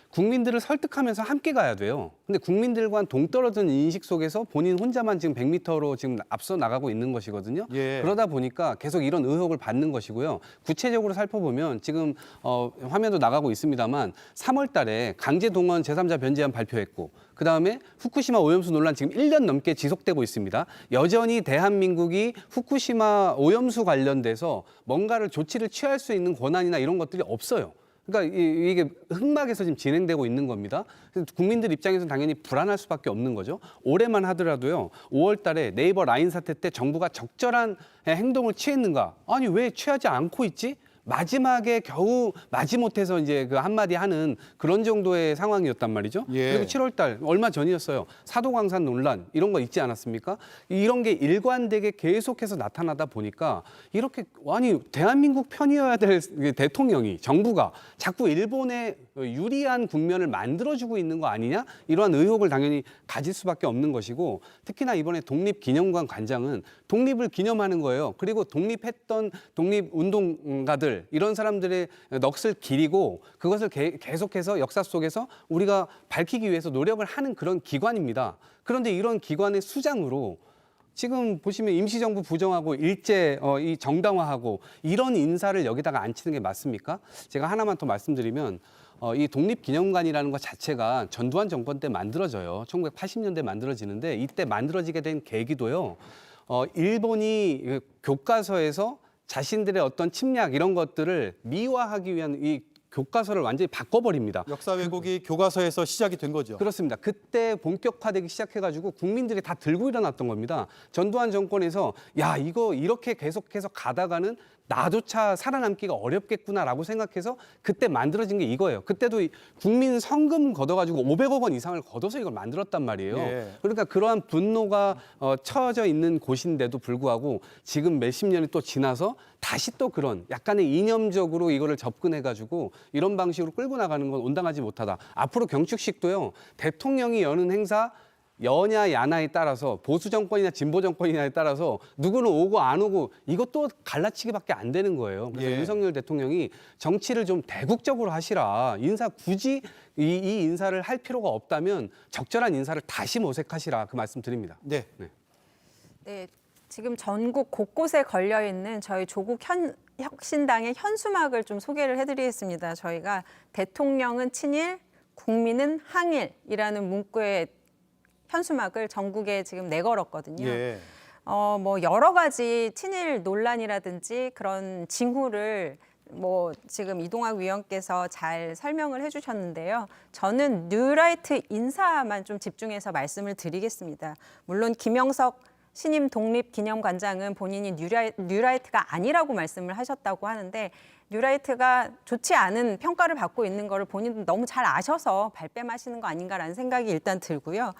국민들을 설득하면서 함께 가야 돼요. 근데 국민들과는 동떨어진 인식 속에서 본인 혼자만 지금 100m로 지금 앞서 나가고 있는 것이거든요. 그러다 보니까 계속 이런 의혹을 받는 것이고요. 구체적으로 살펴보면 지금 화면도 나가고 있습니다만 3월 달에 강제 동원 제3자 변제안 발표했고 그다음에 후쿠시마 오염수 논란 지금 1년 넘게 지속되고 있습니다. 여전히 대한민국이 후쿠시마 오염수 관련돼서 뭔가를 조치를 취할 수 있는 권한이나 이런 것들이 없어요. 그러니까 이게 흑막에서 지금 진행되고 있는 겁니다. 그래서 국민들 입장에서는 당연히 불안할 수밖에 없는 거죠. 올해만 하더라도요. 5월 달에 네이버 라인 사태 때 정부가 적절한 행동을 취했는가? 아니 왜 취하지 않고 있지? 마지막에 겨우 마지못해서 이제 그 한마디 하는 그런 정도의 상황이었단 말이죠. 그리고 7월 달 얼마 전이었어요. 사도광산 논란 이런 거 있지 않았습니까? 이런 게 일관되게 계속해서 나타나다 보니까 이렇게 아니 대한민국 편이어야 될 대통령이 정부가 자꾸 일본에 유리한 국면을 만들어주고 있는 거 아니냐? 이러한 의혹을 당연히 가질 수밖에 없는 것이고 특히나 이번에 독립기념관 관장은 독립을 기념하는 거예요. 그리고 독립했던 독립운동가들 이런 사람들의 넋을 기리고 그것을 계속해서 역사 속에서 우리가 밝히기 위해서 노력을 하는 그런 기관입니다. 그런데 이런 기관의 수장으로 지금 보시면 임시정부 부정하고 일제 이 정당화하고 이런 인사를 여기다가 앉히는 게 맞습니까? 제가 하나만 더 말씀드리면 이 독립기념관이라는 것 자체가 전두환 정권 때 만들어져요. 1980년대 만들어지는데 이때 만들어지게 된 계기도요. 일본이 교과서에서 자신들의 어떤 침략 이런 것들을 미화하기 위한 이 교과서를 완전히 바꿔버립니다. 역사 왜곡이 교과서에서 시작이 된 거죠. 그렇습니다. 그때 본격화되기 시작해가지고 국민들이 다 들고 일어났던 겁니다. 전두환 정권에서 야 이거 이렇게 계속해서 가다가는 나조차 살아남기가 어렵겠구나라고 생각해서 그때 만들어진 게 이거예요. 그때도 국민 성금 걷어가지고 500억 원 이상을 걷어서 이걸 만들었단 말이에요. 예. 그러니까 그러한 분노가 처져 있는 곳인데도 불구하고 지금 몇십 년이 또 지나서 다시 또 그런 약간의 이념적으로 이거를 접근해가지고 이런 방식으로 끌고 나가는 건 온당하지 못하다. 앞으로 경축식도요. 대통령이 여는 행사 여냐 야나에 따라서 보수 정권이나 진보 정권이냐에 따라서 누구는 오고 안 오고 이것도 갈라치기밖에 안 되는 거예요. 그래서 예. 윤석열 대통령이 정치를 좀 대국적으로 하시라. 인사 굳이 이 인사를 할 필요가 없다면 적절한 인사를 다시 모색하시라. 그 말씀 드립니다. 네. 네, 지금 전국 곳곳에 걸려 있는 저희 조국 혁신당의 현수막을 좀 소개를 해드리겠습니다. 저희가 대통령은 친일, 국민은 항일이라는 문구의 현수막을 전국에 지금 내걸었거든요. 예. 뭐 여러 가지 친일 논란이라든지 그런 징후를 뭐 지금 이동학 위원께서 잘 설명을 해주셨는데요. 저는 뉴라이트 인사만 좀 집중해서 말씀을 드리겠습니다. 물론 김영석 신임 독립기념관장은 본인이 뉴라이트가 아니라고 말씀을 하셨다고 하는데 뉴라이트가 좋지 않은 평가를 받고 있는 거를 본인도 너무 잘 아셔서 발뺌하시는 거 아닌가라는 생각이 일단 들고요.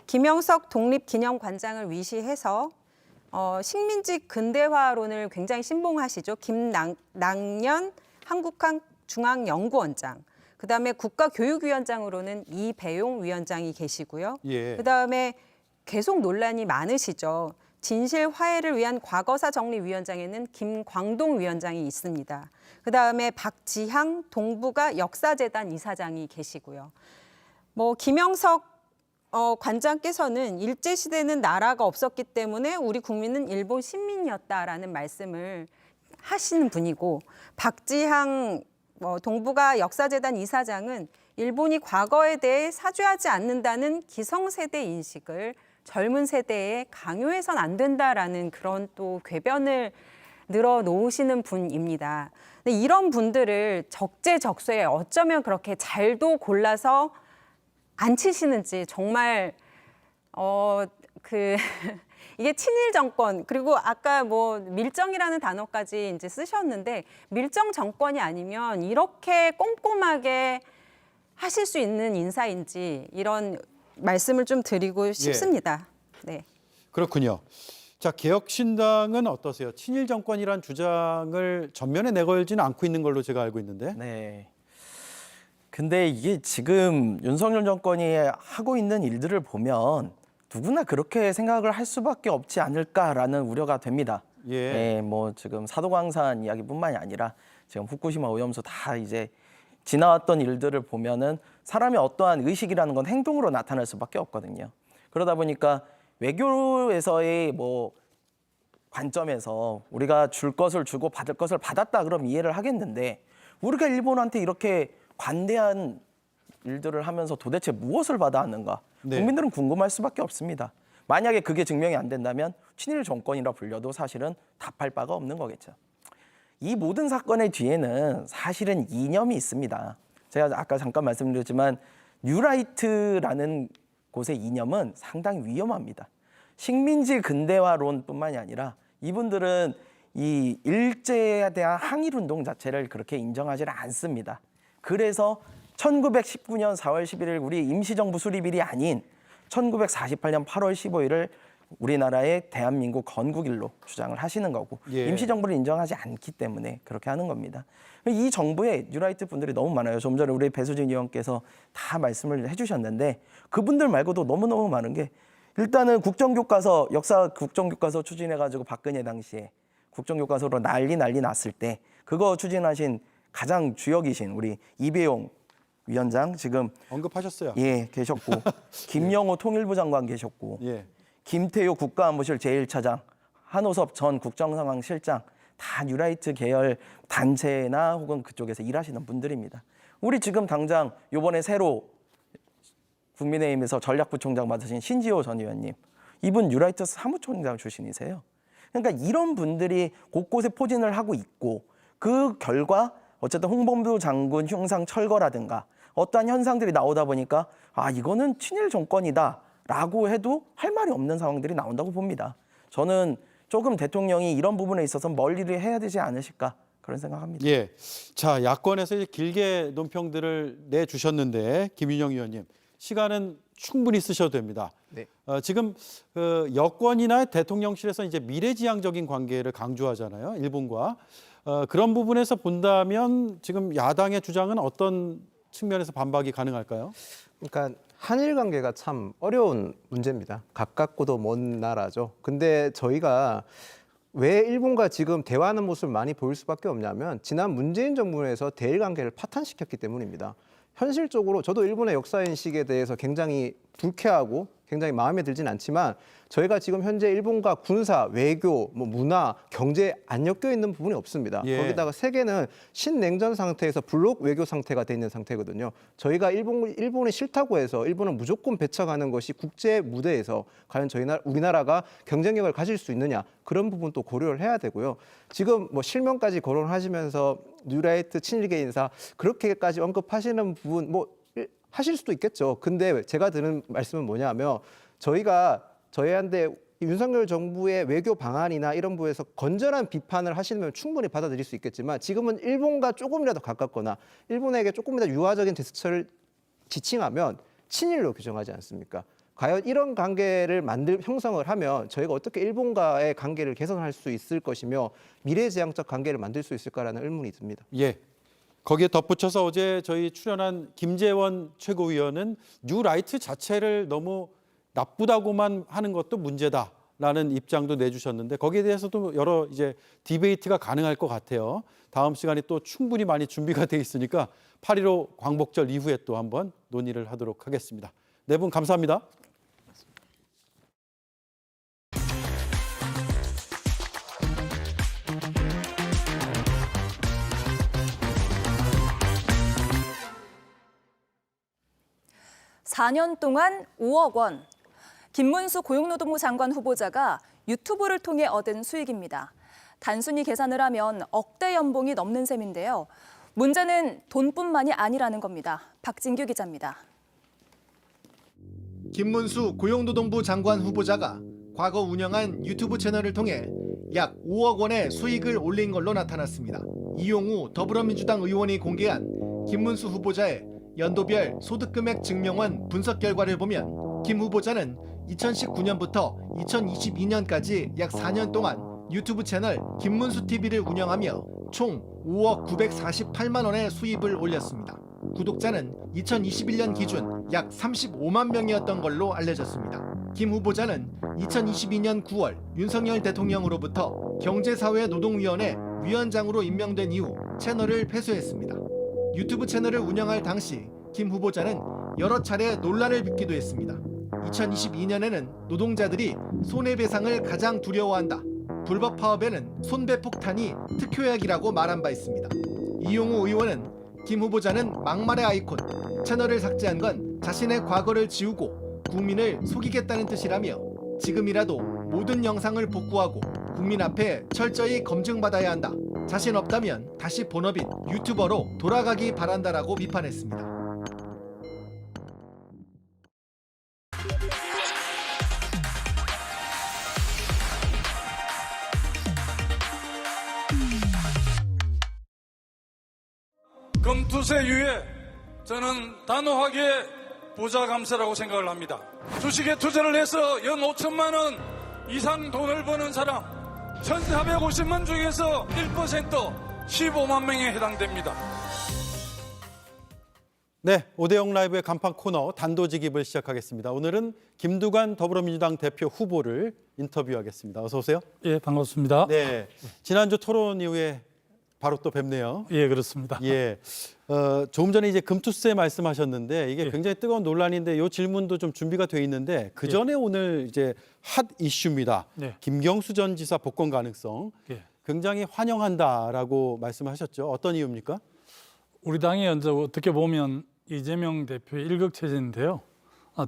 김영석 독립기념관장을 위시해서 식민지 근대화론을 굉장히 신봉하시죠. 김낙년 한국중앙연구원장, 그다음에 국가교육위원장으로는 이배용 위원장이 계시고요. 예. 그다음에 계속 논란이 많으시죠. 진실 화해를 위한 과거사 정리위원장에는 김광동 위원장이 있습니다. 그다음에 박지향 동북아 역사재단 이사장이 계시고요. 뭐 김영석 관장께서는 일제시대는 나라가 없었기 때문에 우리 국민은 일본 식민이었다라는 말씀을 하시는 분이고, 박지향 동북아 역사재단 이사장은 일본이 과거에 대해 사죄하지 않는다는 기성세대 인식을 젊은 세대에 강요해선 안 된다라는 그런 또 궤변을 늘어놓으시는 분입니다. 근데 이런 분들을 적재적소에 어쩌면 그렇게 잘도 골라서 안 치시는지 정말 이게 친일 정권, 그리고 아까 뭐 밀정이라는 단어까지 이제 쓰셨는데 밀정 정권이 아니면 이렇게 꼼꼼하게 하실 수 있는 인사인지 이런 말씀을 좀 드리고 싶습니다. 네. 그렇군요. 자, 개혁신당은 어떠세요? 친일 정권이란 주장을 전면에 내걸지는 않고 있는 걸로 제가 알고 있는데. 네. 근데 이게 지금 윤석열 정권이 하고 있는 일들을 보면 누구나 그렇게 생각을 할 수밖에 없지 않을까라는 우려가 됩니다. 예. 네, 뭐 지금 사도광산 이야기뿐만이 아니라 지금 후쿠시마 오염수 다 이제 지나왔던 일들을 보면은 사람의 어떠한 의식이라는 건 행동으로 나타날 수밖에 없거든요. 그러다 보니까 외교에서의 뭐 관점에서 우리가 줄 것을 주고 받을 것을 받았다 그럼 이해를 하겠는데, 우리가 일본한테 이렇게 관대한 일들을 하면서 도대체 무엇을 받아왔는가? 네. 국민들은 궁금할 수밖에 없습니다. 만약에 그게 증명이 안 된다면 친일 정권이라 불려도 사실은 답할 바가 없는 거겠죠. 이 모든 사건의 뒤에는 사실은 이념이 있습니다. 제가 아까 잠깐 말씀드렸지만 뉴라이트라는 곳의 이념은 상당히 위험합니다. 식민지 근대화론뿐만이 아니라 이분들은 이 일제에 대한 항일운동 자체를 그렇게 인정하지 않습니다. 그래서 1919년 4월 11일 우리 임시정부 수립일이 아닌 1948년 8월 15일을 우리나라의 대한민국 건국일로 주장을 하시는 거고, 예. 임시정부를 인정하지 않기 때문에 그렇게 하는 겁니다. 이 정부에 뉴라이트 분들이 너무 많아요. 좀 전에 우리 배수진 의원께서 다 말씀을 해주셨는데 그분들 말고도 너무너무 많은 게, 일단은 국정교과서, 역사 국정교과서 추진해가지고 박근혜 당시에 국정교과서로 난리 났을 때 그거 추진하신 가장 주역이신 우리 이배용 위원장 지금 언급하셨어요. 예, 계셨고 김영호 통일부 장관 계셨고 예. 김태효 국가안보실 제1차장, 한호섭 전 국정상황실장 다 뉴라이트 계열 단체나 혹은 그쪽에서 일하시는 분들입니다. 우리 지금 당장 이번에 새로 국민의힘에서 전략부총장 맡으신 신지호 전 의원님, 이분 뉴라이트 사무총장 출신이세요. 그러니까 이런 분들이 곳곳에 포진을 하고 있고 그 결과 어쨌든 홍범도 장군 흉상 철거라든가 어떠한 현상들이 나오다 보니까 아 이거는 친일 정권이다라고 해도 할 말이 없는 상황들이 나온다고 봅니다. 저는 조금 대통령이 이런 부분에 있어서 멀리를 해야 되지 않으실까 그런 생각합니다. 예, 자 야권에서 이제 길게 논평들을 내주셨는데 김윤영 의원님 시간은 충분히 쓰셔도 됩니다. 네. 지금 여권이나 대통령실에서 이제 미래지향적인 관계를 강조하잖아요, 일본과. 그런 부분에서 본다면 지금 야당의 주장은 어떤 측면에서 반박이 가능할까요? 그러니까 한일 관계가 참 어려운 문제입니다. 가깝고도 먼 나라죠. 근데 저희가 왜 일본과 지금 대화하는 모습을 많이 보일 수밖에 없냐면 지난 문재인 정부에서 대일 관계를 파탄시켰기 때문입니다. 현실적으로 저도 일본의 역사 인식에 대해서 굉장히 불쾌하고 굉장히 마음에 들진 않지만 저희가 지금 현재 일본과 군사, 외교, 문화, 경제 안 엮여 있는 부분이 없습니다. 예. 거기다가 세계는 신냉전 상태에서 블록 외교 상태가 돼 있는 상태거든요. 저희가 일본이 싫다고 해서 일본은 무조건 배척하는 것이 국제 무대에서 과연 우리나라가 경쟁력을 가질 수 있느냐 그런 부분도 고려를 해야 되고요. 지금 실명까지 거론하시면서 뉴라이트 친일계 인사 그렇게까지 언급하시는 부분 하실 수도 있겠죠. 근데 제가 드는 말씀은 뭐냐면 저희한테 윤석열 정부의 외교 방안이나 이런 부에서 건전한 비판을 하시면 충분히 받아들일 수 있겠지만 지금은 일본과 조금이라도 가깝거나 일본에게 조금이라도 유화적인 제스처를 지칭하면 친일로 규정하지 않습니까? 과연 이런 관계를 형성을 하면 저희가 어떻게 일본과의 관계를 개선할 수 있을 것이며 미래지향적 관계를 만들 수 있을까라는 의문이 듭니다. 예. 거기에 덧붙여서 어제 저희 출연한 김재원 최고위원은 뉴라이트 자체를 너무 나쁘다고만 하는 것도 문제다라는 입장도 내주셨는데 거기에 대해서도 여러 이제 디베이트가 가능할 것 같아요. 다음 시간에 또 충분히 많이 준비가 돼 있으니까 8.15 광복절 이후에 또 한번 논의를 하도록 하겠습니다. 네 분 감사합니다. (4년) 동안 5억 원. 김문수 고용노동부 장관 후보자가 유튜브를 통해 얻은 수익입니다. 단순히 계산을 하면 억대 연봉이 넘는 셈인데요. 문제는 돈뿐만이 아니라는 겁니다. 박진규 기자입니다. 김문수 고용노동부 장관 후보자가 과거 운영한 유튜브 채널을 통해 약 5억 원의 수익을 올린 걸로 나타났습니다. 이용우 더불어민주당 의원이 공개한 김문수 후보자의 연도별 소득금액 증명원 분석 결과를 보면 김 후보자는 2019년부터 2022년까지 약 4년 동안 유튜브 채널 김문수 TV를 운영하며 총 5억 948만 원의 수입을 올렸습니다. 구독자는 2021년 기준 약 35만 명이었던 걸로 알려졌습니다. 김 후보자는 2022년 9월 윤석열 대통령으로부터 경제사회노동위원회 위원장으로 임명된 이후 채널을 폐쇄했습니다. 유튜브 채널을 운영할 당시 김 후보자는 여러 차례 논란을 빚기도 했습니다. 2022년에는 노동자들이 손해배상을 가장 두려워한다. 불법 파업에는 손배폭탄이 특효약이라고 말한 바 있습니다. 이용우 의원은 김 후보자는 막말의 아이콘, 채널을 삭제한 건 자신의 과거를 지우고 국민을 속이겠다는 뜻이라며 지금이라도 모든 영상을 복구하고 국민 앞에 철저히 검증받아야 한다. 자신 없다면 다시 본업인 유튜버로 돌아가기 바란다라고 비판했습니다. 금투세 유예, 저는 단호하게 부자 감세라고 생각을 합니다. 주식에 투자를 해서 연 5천만 원 이상 돈을 버는 사람 1,450만 중에서 1% 15만 명에 해당됩니다. 네, 오대영 라이브의 간판 코너 단도직입을 시작하겠습니다. 오늘은 김두관 더불어민주당 대표 후보를 인터뷰하겠습니다. 어서 오세요. 예, 반갑습니다. 네, 지난주 토론 이후에 바로 또 뵙네요. 예, 그렇습니다. 예, 조금 전에 이제 금투세 말씀하셨는데 이게 굉장히 뜨거운 논란인데 이 질문도 좀 준비가 돼 있는데 그 전에 오늘 이제 핫 이슈입니다. 김경수 전 지사 복권 가능성 굉장히 환영한다라고 말씀하셨죠. 어떤 이유입니까? 우리 당이 이제 어떻게 보면 이재명 대표의 일극체제인데요.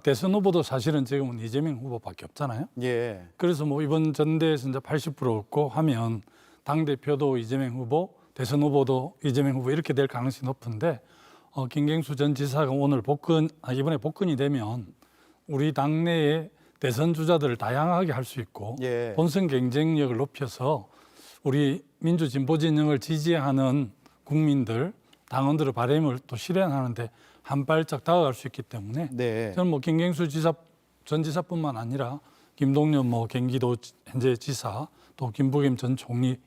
대선 후보도 사실은 지금은 이재명 후보밖에 없잖아요. 예. 그래서 뭐 이번 전대에서 이제 80% 얻고 하면 당 대표도 이재명 후보, 대선 후보도 이재명 후보 이렇게 될 가능성이 높은데 김경수 전 지사가 오늘 이번에 복권이 되면 우리 당내의 대선 주자들을 다양하게 할 수 있고 예. 본선 경쟁력을 높여서 우리 민주 진보 진영을 지지하는 국민들, 당원들의 바람을 또 실현하는데 한 발짝 다가갈 수 있기 때문에 네. 저는 뭐 김경수 전 지사뿐만 아니라 김동연 뭐 경기도 현재 지사, 또 김부겸 전 총리,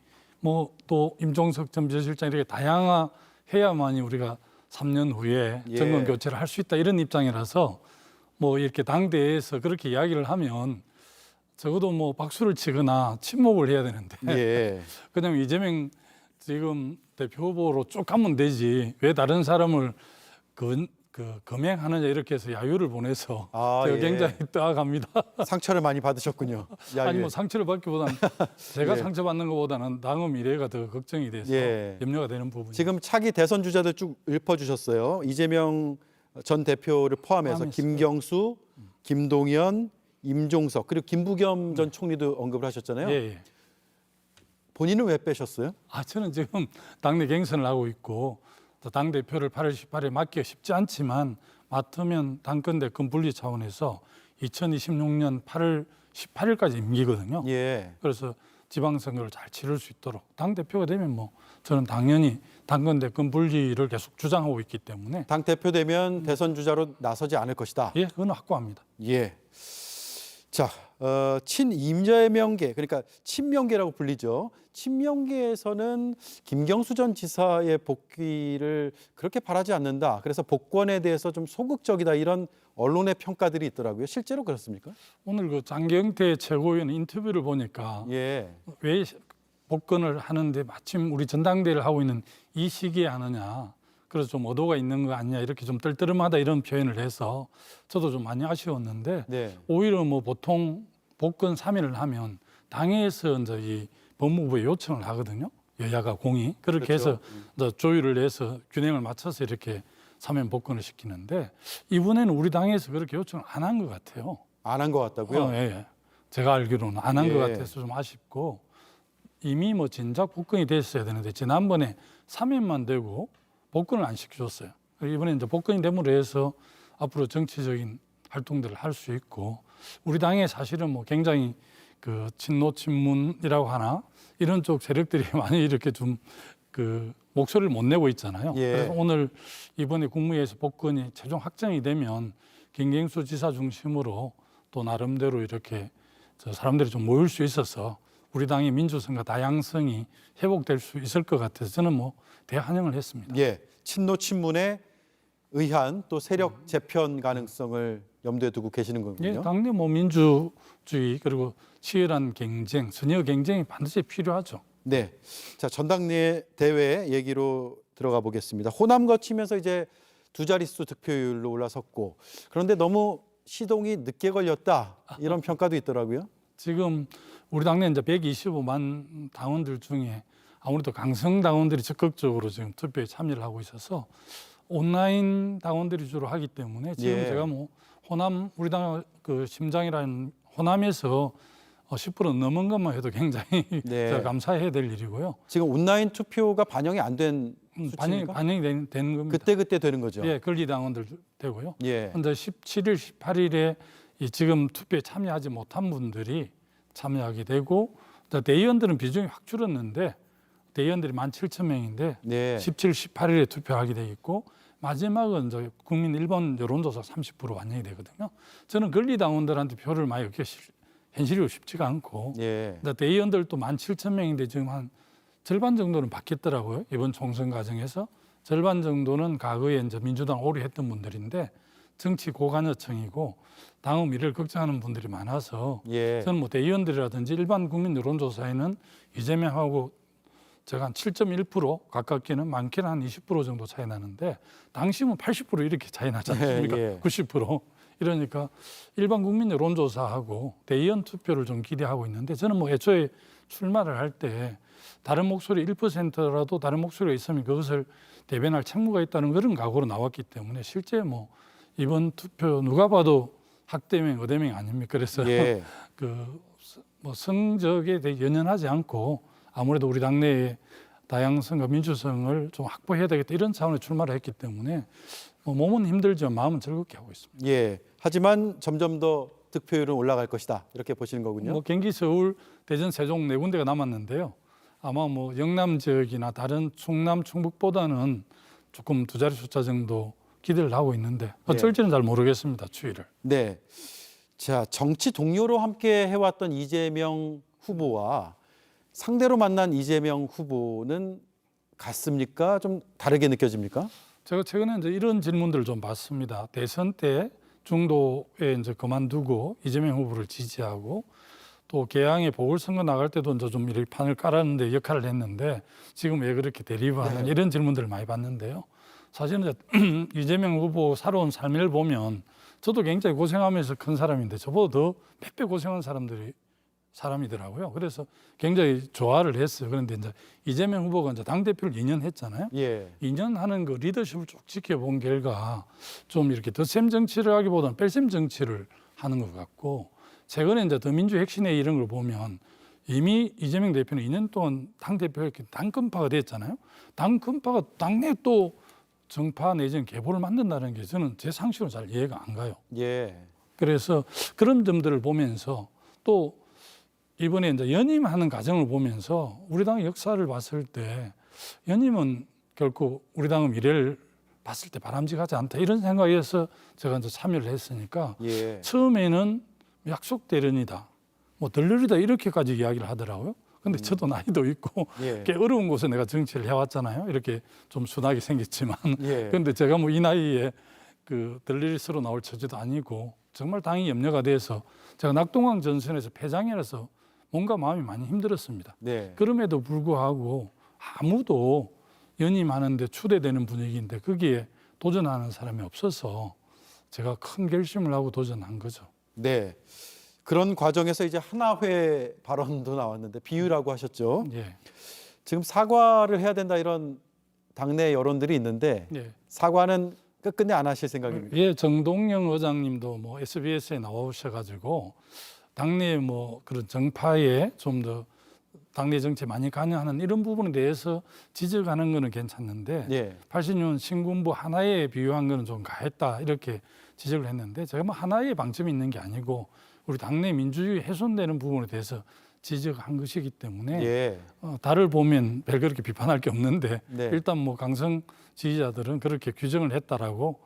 뭐 또 임종석 전 비서실장 이렇게 다양해야만이 우리가 3년 후에 예. 정권 교체를 할 수 있다 이런 입장이라서 뭐 이렇게 당대에서 그렇게 이야기를 하면 적어도 뭐 박수를 치거나 침묵을 해야 되는데 예. 그냥 이재명 지금 대표 후보로 쭉 가면 되지 왜 다른 사람을 검행하느냐 이렇게 해서 야유를 보내서 제가 예. 굉장히 떠아갑니다. 상처를 많이 받으셨군요. 아니 뭐 상처를 받기보다는 제가 예. 상처받는 것보다는 당의 미래가 더 걱정이 돼서 예. 염려가 되는 부분이 지금 차기 대선 주자들 쭉 읊어주셨어요. 이재명 전 대표를 포함해서 김경수, 김동연, 임종석 그리고 김부겸 전 총리도 언급을 하셨잖아요. 예. 본인은 왜 빼셨어요? 저는 지금 당내 경선을 하고 있고 당 대표를 8월 18일에 맡기가 쉽지 않지만 맡으면 당권 대권 분리 차원에서 2026년 8월 18일까지 임기거든요. 예. 그래서 지방선거를 잘 치를 수 있도록 당 대표가 되면 뭐 저는 당연히 당권 대권 분리를 계속 주장하고 있기 때문에 당 대표 되면 대선 주자로 나서지 않을 것이다. 예, 그건 확고합니다. 예. 자, 친이재명계 그러니까 친명계라고 불리죠. 친명계에서는 김경수 전 지사의 복귀를 그렇게 바라지 않는다. 그래서 복권에 대해서 좀 소극적이다 이런 언론의 평가들이 있더라고요. 실제로 그렇습니까? 오늘 그 장경태 최고위원 인터뷰를 보니까 예. 왜 복권을 하는데 마침 우리 전당대회를 하고 있는 이 시기에 하느냐. 그래서 좀 의도가 있는 거 아니냐 이렇게 좀 떨떠름하다 이런 표현을 해서 저도 좀 많이 아쉬웠는데 네. 오히려 뭐 보통 복권 3일을 하면 당에서 이제 이 법무부에 요청을 하거든요. 여야가 공히 그렇게 그렇죠. 해서 이제 조율을 해서 균형을 맞춰서 이렇게 사면 복권을 시키는데 이번에는 우리 당에서 그렇게 요청을 안 한 것 같아요. 안 한 것 같다고요? 예. 제가 알기로는 안 한 것 예. 같아서 좀 아쉽고 이미 뭐 진작 복권이 됐어야 되는데 지난번에 3회만 되고 복권을 안 시켜줬어요. 이번에 이제 복권이 됨으로 해서 앞으로 정치적인 활동들을 할 수 있고 우리 당에 사실은 뭐 굉장히 그 친노 친문이라고 하나 이런 쪽 세력들이 많이 이렇게 좀 그 목소리를 못 내고 있잖아요. 예. 그래서 오늘 이번에 국무회의에서 복권이 최종 확정이 되면 김경수 지사 중심으로 또 나름대로 이렇게 사람들이 좀 모일 수 있어서 우리 당의 민주성과 다양성이 회복될 수 있을 것 같아서 저는 뭐 대환영을 했습니다. 예. 친노 친문에 의한 또 세력 재편 가능성을 염두에 두고 계시는 거군요. 예, 당내 뭐 민주주의 그리고 치열한 경쟁, 선의 경쟁이 반드시 필요하죠. 네. 자, 전당대 대회 얘기로 들어가 보겠습니다. 호남 거치면서 이제 두 자릿수 득표율로 올라섰고 그런데 너무 시동이 늦게 걸렸다 이런 평가도 있더라고요. 지금 우리 당내 이제 125만 당원들 중에 아무래도 강성 당원들이 적극적으로 지금 투표에 참여를 하고 있어서 온라인 당원들이 주로 하기 때문에 지금 예. 제가 뭐 호남 우리 당 그 심장이라는 호남에서 10% 넘은 것만 해도 굉장히 네. 제가 감사해야 될 일이고요. 지금 온라인 투표가 반영이 안 된 수치입니까? 반영이 되는 겁니다. 그때 되는 거죠. 예, 권리 당원들 되고요. 예. 그런데 17일, 18일에 이 지금 투표에 참여하지 못한 분들이 참여하게 되고 대의원들은 비중이 확 줄었는데 대의원들이 17,000명인데 네. 17, 18일에 투표하게 돼 있고 마지막은 이제 국민 일반 여론조사 30% 반영이 되거든요. 저는 권리 당원들한테 표를 많이 얻기 현실이 쉽지가 않고 예. 대의원들도 17,000명인데 지금 한 절반 정도는 바뀌었더라고요. 이번 총선 과정에서 절반 정도는 과거에 이제 민주당 오래 했던 분들인데 정치 고관여층이고 당의 미래를 걱정하는 분들이 많아서 예. 저는 뭐 대의원들이라든지 일반 국민 여론조사에는 이재명하고 제가 한 7.1% 가깝게는 많게는 한 20% 정도 차이 나는데 당시면 80% 이렇게 차이 나지 않습니까? 예. 90%. 이러니까 일반 국민 여론조사하고 대의원 투표를 좀 기대하고 있는데 저는 뭐 애초에 출마를 할 때 다른 목소리 1%라도 다른 목소리가 있으면 그것을 대변할 책무가 있다는 그런 각오로 나왔기 때문에 실제 뭐 이번 투표 누가 봐도 학대명, 어대명 아닙니까? 그래서 예. 그 뭐 성적에 대해 연연하지 않고 아무래도 우리 당내의 다양성과 민주성을 좀 확보해야 되겠다 이런 차원의 출마를 했기 때문에 뭐 몸은 힘들지만 마음은 즐겁게 하고 있습니다. 예. 하지만 점점 더 득표율은 올라갈 것이다. 이렇게 보시는 거군요. 뭐 경기, 서울, 대전, 세종 네 군데가 남았는데요. 아마 뭐 영남 지역이나 다른 충남, 충북보다는 조금 두 자리 숫자 정도 기대를 하고 있는데 어쩔지는 잘 모르겠습니다. 추이를. 네. 자, 정치 동료로 함께 해왔던 이재명 후보와 상대로 만난 이재명 후보는 같습니까? 좀 다르게 느껴집니까? 제가 최근에 이제 이런 질문들을 좀 받습니다. 대선 때 중도에 이제 그만두고 이재명 후보를 지지하고 또 개항에 보궐선거 나갈 때도 이제 좀 이렇게 판을 깔았는데 역할을 했는데 지금 왜 그렇게 대립하는 이런 질문들을 많이 받는데요. 사실은 이제 이재명 후보 살아온 삶을 보면 저도 굉장히 고생하면서 큰 사람인데 저보다 더 몇 배 고생한 사람이더라고요. 그래서 굉장히 좋아를 했어요. 그런데 이제 이재명 후보가 이제 당대표를 2년 했잖아요. 예. 2년 하는 그 리더십을 쭉 지켜본 결과 좀 이렇게 덧셈 정치를 하기보다는 뺄셈 정치를 하는 것 같고 최근에 이제 더민주 혁신회 이런 걸 보면 이미 이재명 대표는 2년 동안 당대표가 당권파가 됐잖아요. 당권파가 당내 또 정파 내지는 계보를 만든다는 게 저는 제 상식으로 잘 이해가 안 가요. 예. 그래서 그런 점들을 보면서 또 이번에 이제 연임하는 과정을 보면서 우리 당의 역사를 봤을 때 연임은 결코 우리 당의 미래를 봤을 때 바람직하지 않다 이런 생각에서 제가 이제 참여를 했으니까 예. 처음에는 약속 대련이다, 뭐 들러리다 이렇게까지 이야기를 하더라고요. 근데 저도 나이도 있고 예. 꽤 어려운 곳에 내가 정치를 해왔잖아요. 이렇게 좀 순하게 생겼지만 예. 그런데 제가 뭐 이 나이에 그 들러리스로 나올 처지도 아니고 정말 당이 염려가 돼서 제가 낙동강 전선에서 패장이라서 뭔가 마음이 많이 힘들었습니다. 네. 그럼에도 불구하고 아무도 연임하는데 추대되는 분위기인데 거기에 도전하는 사람이 없어서 제가 큰 결심을 하고 도전한 거죠. 네. 그런 과정에서 이제 하나회 발언도 나왔는데 비유라고 하셨죠. 예. 지금 사과를 해야 된다 이런 당내 여론들이 있는데 예. 사과는 끝끝내 안 하실 생각입니까? 예, 정동영 의장님도 뭐 SBS에 나오셔가지고 당내 뭐 그런 정파에 좀 더 당내 정치에 많이 관여하는 이런 부분에 대해서 지적하는 거는 괜찮는데 예. 80년 신군부 하나에 비유한 거는 좀 가했다 이렇게 지적을 했는데 제가 뭐 하나의 방점이 있는 게 아니고 우리 당내 민주주의 훼손되는 부분에 대해서 지적한 것이기 때문에 예. 달을 보면 별 그렇게 비판할 게 없는데 네. 일단 뭐 강성 지지자들은 그렇게 규정을 했다라고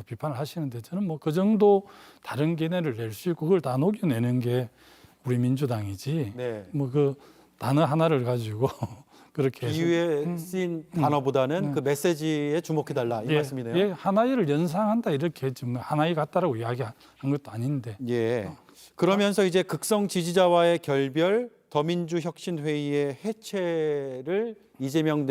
비판을 하시는데 저는 뭐 그 정도 다른 견해를 낼 수 있고 그걸 다 녹여내는 게 우리 민주당이지 네. 뭐 그 단어 하나를 가지고 그렇게 비유에 쓰인 단어보다는 그 메시지에 주목해달라 이 말씀이네요. 예, 하나이를 연상한다 이렇게 지금 하나이 같다라고 이야기한 것도 아닌데. 예. 그러면서 이제 극성 지지자와의 결별, 더민주혁신회의의 해체를 이재명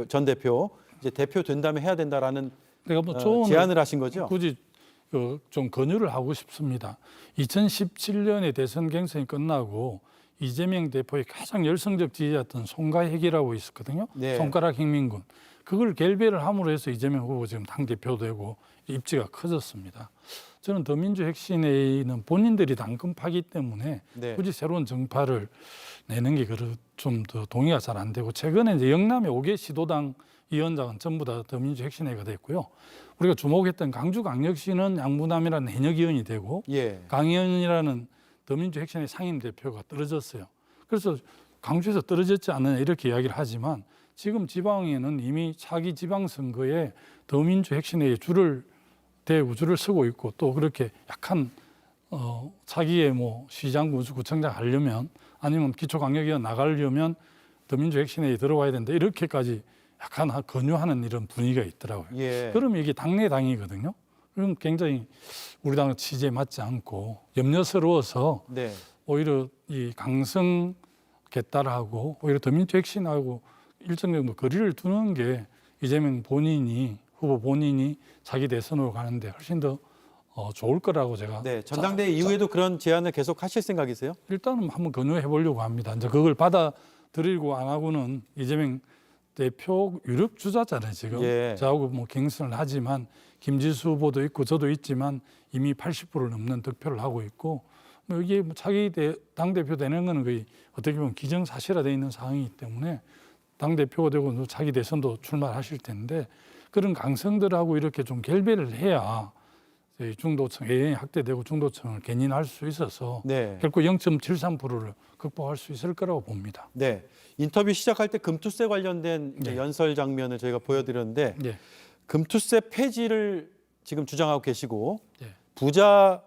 전 대표 이제 대표 된다면 해야 된다라는 내가 뭐 제안을 하신 거죠. 굳이 좀 권유를 하고 싶습니다. 2017년에 대선 경선이 끝나고 이재명 대표의 가장 열성적 지지자였던 송가혁이라고 있었거든요. 네. 손가락 혁명군. 그걸 결별을 함으로 해서 이재명 후보 지금 당대표 되고 입지가 커졌습니다. 저는 더민주혁신회의는 본인들이 당권파기 때문에 네. 굳이 새로운 정파를 내는 게 좀 더 동의가 잘 안 되고 최근에 이제 영남의 5개 시도당 위원장은 전부 다 더민주혁신회의가 됐고요. 우리가 주목했던 강주광역시는 양부남이라는 현역 의원이 되고 예. 강의원이라는 더민주혁신회 상임대표가 떨어졌어요. 그래서 강주에서 떨어졌지 않느냐 이렇게 이야기를 하지만 지금 지방에는 이미 차기 지방선거에 더민주혁신회의 대우줄을 서고 있고 또 그렇게 약한 차기의 뭐 시장, 군수, 구청장 하려면 아니면 기초강력위원 나가려면 더민주혁신회에 들어와야 된다 이렇게까지 약간 권유하는 이런 분위기가 있더라고요. 예. 그러면 이게 당내 당이거든요. 그럼 굉장히 우리 당의 취지에 맞지 않고 염려스러워서 네. 오히려 이 강성 개딸하고 오히려 더민주혁신하고 일정 정도 거리를 두는 게 이재명 후보 본인이 자기 대선으로 가는데 훨씬 더 좋을 거라고 제가. 네, 전당대회 이후에도 그런 제안을 계속 하실 생각이세요? 일단은 한번 권유해 보려고 합니다. 이제 그걸 받아들이고 안 하고는 이재명 대표 유력 주자잖아요, 지금. 예. 저하고 뭐 경선을 하지만 김지수 후보도 있고 저도 있지만 이미 80%를 넘는 득표를 하고 있고 뭐 이게 뭐 차기 당대표 되는 거는 거의 어떻게 보면 기정사실화되어 있는 상황이기 때문에 당대표가 되고 차기 대선도 출마하실 텐데 그런 강성들하고 이렇게 좀 결배를 해야 중도층, AN이 확대되고 중도층을 견인할 수 있어서 네. 결국 0.73%를 극복할 수 있을 거라고 봅니다. 네. 인터뷰 시작할 때 금투세 관련된 이제 네. 연설 장면을 저희가 보여드렸는데 네. 금투세 폐지를 지금 주장하고 계시고 네. 부자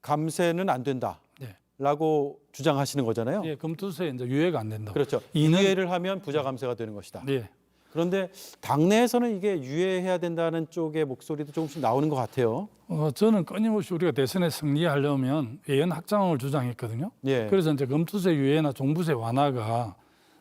감세는 안 된다라고 네. 주장하시는 거잖아요. 예, 금투세 이제 유예가 안 된다. 그렇죠. 유예를 하면 부자 감세가 되는 것이다. 네. 그런데 당내에서는 이게 유예해야 된다는 쪽의 목소리도 조금씩 나오는 것 같아요. 저는 끊임없이 우리가 대선에 승리하려면 예연 확장을 주장했거든요. 예. 그래서 이제 금투세 유예나 종부세 완화가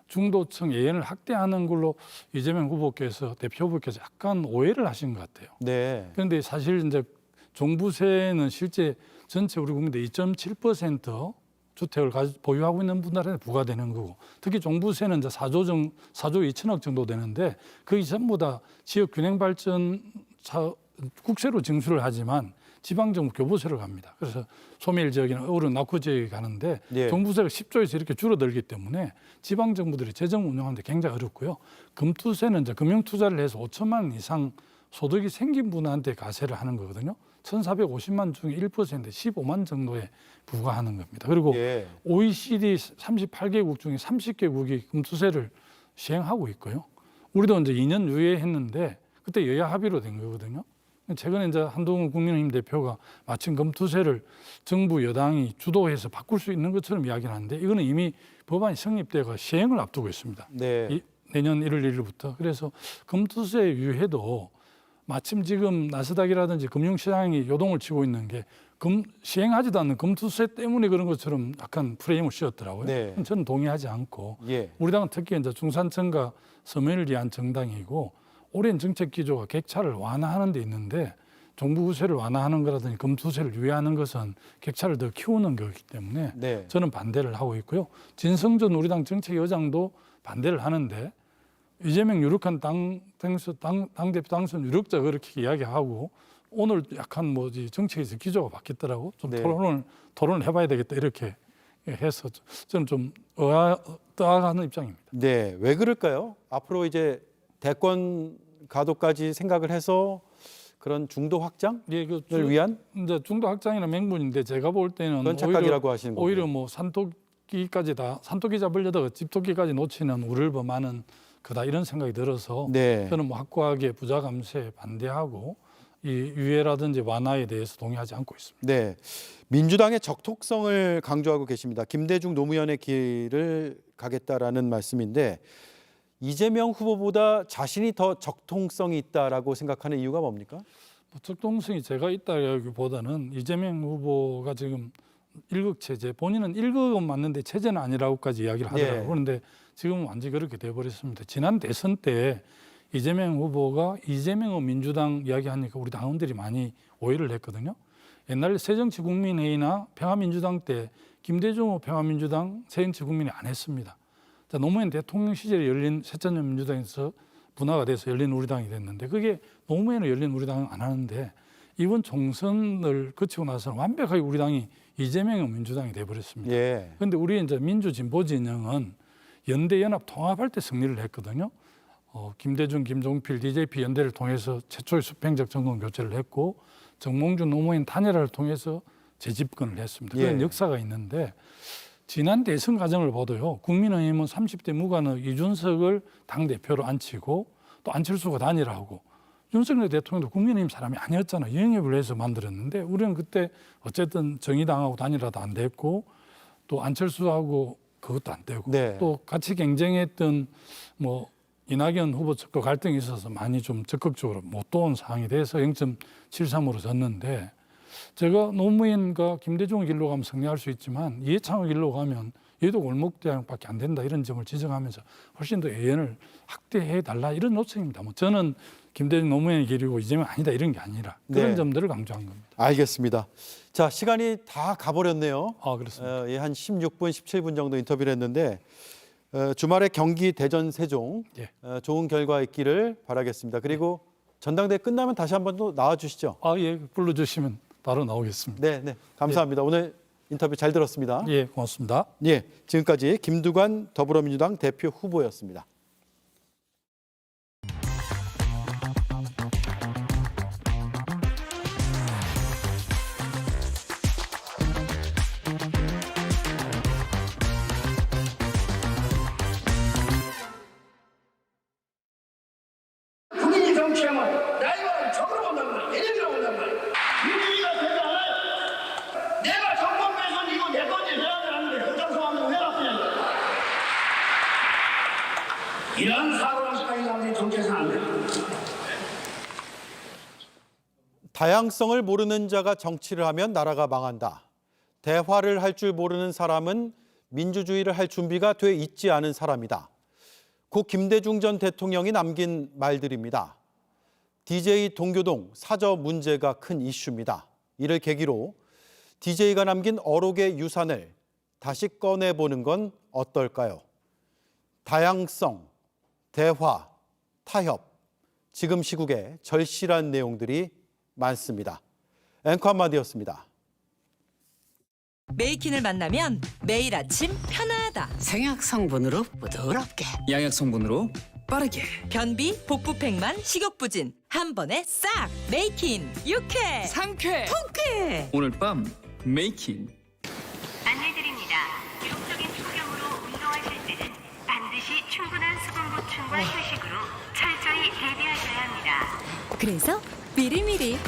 중도층 예연을 확대하는 걸로 이재명 후보께서 대표 후보께서 약간 오해를 하신 것 같아요. 네. 그런데 사실 이제 종부세는 실제 전체 우리 국민의 2.7% 주택을 보유하고 있는 분들한테 부과되는 거고 특히 종부세는 이제 4조 2천억 정도 되는데 거기 전부 다 지역 균형 발전 국세로 징수를 하지만 지방정부 교부세로 갑니다. 그래서 소멸 지역이나 어려운 낙후 지역에 가는데 예. 종부세가 10조에서 이렇게 줄어들기 때문에 지방정부들이 재정 운영하는데 굉장히 어렵고요. 금투세는 이제 금융투자를 해서 5천만 원 이상 소득이 생긴 분한테 가세를 하는 거거든요. 1,450만 중에 1% 15만 정도에 부과하는 겁니다. 그리고 예. OECD 38개국 중에 30개국이 금투세를 시행하고 있고요. 우리도 이제 2년 유예했는데 그때 여야 합의로 된 거거든요. 최근에 이제 한동훈 국민의힘 대표가 마침 금투세를 정부 여당이 주도해서 바꿀 수 있는 것처럼 이야기를 하는데 이거는 이미 법안이 성립되고 시행을 앞두고 있습니다. 네. 내년 1월 1일부터. 그래서 금투세 유예도 마침 지금 나스닥이라든지 금융시장이 요동을 치고 있는 게 시행하지도 않는 금투세 때문에 그런 것처럼 약간 프레임을 씌웠더라고요. 네. 저는 동의하지 않고 예. 우리 당은 특히 이제 중산층과 서민을 위한 정당이고 오랜 정책 기조가 객차를 완화하는 데 있는데 종부세를 완화하는 거라든지 금투세를 유예하는 것은 객차를 더 키우는 거기 때문에 네. 저는 반대를 하고 있고요. 진성준 우리 당 정책위원장도 반대를 하는데 이재명 유력한 당대표 당선 유력자 그렇게 이야기하고 오늘 약간 뭐지 정책에서 기조가 바뀌었더라고. 좀 네. 토론을 해봐야 되겠다 이렇게 해서 저는 좀 의아하는 입장입니다. 네. 왜 그럴까요? 앞으로 이제 대권 가도까지 생각을 해서 그런 중도 확장을 예, 위한 이제 중도 확장이나 맹문인데 제가 볼 때는 그런 착각이라고 하시는 거고요. 오히려 뭐 산토끼 잡으려다가 집토끼까지 놓치는 우를 범하는 그다 이런 생각이 들어서 네. 저는 뭐 확고하게 부자 감세에 반대하고 이 유예라든지 완화에 대해서 동의하지 않고 있습니다. 네. 민주당의 적톡성을 강조하고 계십니다. 김대중 노무현의 길을 가겠다라는 말씀인데 이재명 후보보다 자신이 더 적통성이 있다라고 생각하는 이유가 뭡니까? 적통성이 제가 있다기보다는 이재명 후보가 지금 1급 체제, 본인은 1급은 맞는데 체제는 아니라고까지 이야기를 하더라고요. 네. 그런데 지금은 완전히 그렇게 돼버렸습니다. 지난 대선 때 이재명 후보가 이재명은 민주당 이야기하니까 우리 당원들이 많이 오해를 했거든요. 옛날 새정치국민회의나 평화민주당 때 김대중 후 평화민주당 새정치국민회 안 했습니다. 노무현 대통령 시절에 열린 새천년민주당에서 분화가 돼서 열린 우리당이 됐는데 그게 노무현으로 열린 우리당은 안 하는데 이번 총선을 거치고 나서는 완벽하게 우리 당이 이재명의 민주당이 돼버렸습니다. 그런데 우리 이제 민주진보 진영은 연대 연합 통합할 때 승리를 했거든요. 김대중, 김종필, DJP 연대를 통해서 최초의 수평적 정권 교체를 했고 정몽준, 노무현 단일화를 통해서 재집권을 했습니다. 그런 역사가 있는데 지난 대선 과정을 봐도요. 국민의힘은 30대 무관의 이준석을 당대표로 앉히고 또 안철수가 단일화하고 윤석열 대통령도 국민의힘 사람이 아니었잖아요. 영입을 해서 만들었는데 우리는 그때 어쨌든 정의당하고 단일화도 안 됐고 또 안철수하고 그것도 안 되고 또 같이 경쟁했던 뭐 이낙연 후보 측도 갈등이 있어서 많이 좀 적극적으로 못 도운 상황이 돼서 0.73으로 졌는데 제가 노무현과 김대중의 길로 가면 승리할 수 있지만 이해창의 길로 가면 얘도 골목대학밖에 안 된다 이런 점을 지적하면서 훨씬 더 의원을 확대해달라 이런 요청입니다. 뭐 저는 김대중 노무현의 길이고 이재명 아니다 이런 게 아니라 그런 네. 점들을 강조한 겁니다. 알겠습니다. 자, 시간이 다 가버렸네요. 아, 그렇습니다. 예, 한 16분, 17분 정도 인터뷰를 했는데 주말에 경기, 대전, 세종 예. 좋은 결과 있기를 바라겠습니다. 그리고 전당대회 끝나면 다시 한번 또 나와주시죠. 아, 예, 불러주시면 바로 나오겠습니다. 네, 네, 감사합니다. 오늘 인터뷰 잘 들었습니다. 예, 고맙습니다. 예, 지금까지 김두관 더불어민주당 대표 후보였습니다. 국민이 정치하면 나이가 적으로 본단 말이야. 개념이라고 본단 말이야. 민주주의가 되지 않아요. 내가 정권 배선이고 내 건지 해야 되는데 부정선언을 왜 났느냐. 이런 사고를 시작하는 사람들이 정치에서는 안 돼. 다양성을 모르는 자가 정치를 하면 나라가 망한다. 대화를 할 줄 모르는 사람은 민주주의를 할 준비가 돼 있지 않은 사람이다. 고 김대중 전 대통령이 남긴 말들입니다. DJ 동교동 사저 문제가 큰 이슈입니다. 이를 계기로 DJ가 남긴 어록의 유산을 다시 꺼내보는 건 어떨까요? 다양성, 대화, 타협, 지금 시국에 절실한 내용들이 많습니다. 앵커 한마디였습니다. 메이킨을 만나면 매일 아침 편하다. 생약 성분으로 부드럽게, 양약 성분으로 빠르게. 변비, 복부팽만, 식욕부진 한 번에 싹. 메이킨 유쾌, 상쾌, 통쾌. 오늘 밤 메이킨. 안내드립니다. 기록적인 폭염으로 운동하실 때는 반드시 충분한 수분 보충과 휴식으로 철저히 대비하셔야 합니다. 그래서 미리미리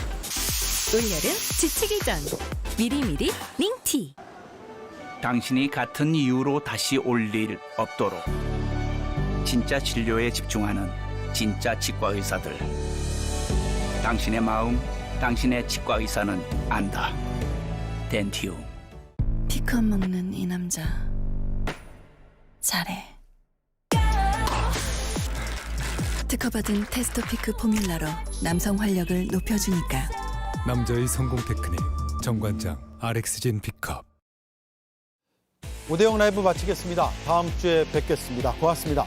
올여름 지치기 전 미리미리 링티. 당신이 같은 이유로 다시 올 일 없도록 진짜 진료에 집중하는 진짜 치과 의사들. 당신의 마음, 당신의 치과 의사는 안다. 덴티움. 피컷 먹는 이 남자 잘해. 특허받은 테스토피크 포뮬러로 남성 활력을 높여주니까. 남자의 성공 테크닉 정관장 RX진 B컵. 5대0 라이브 마치겠습니다. 다음 주에 뵙겠습니다. 고맙습니다.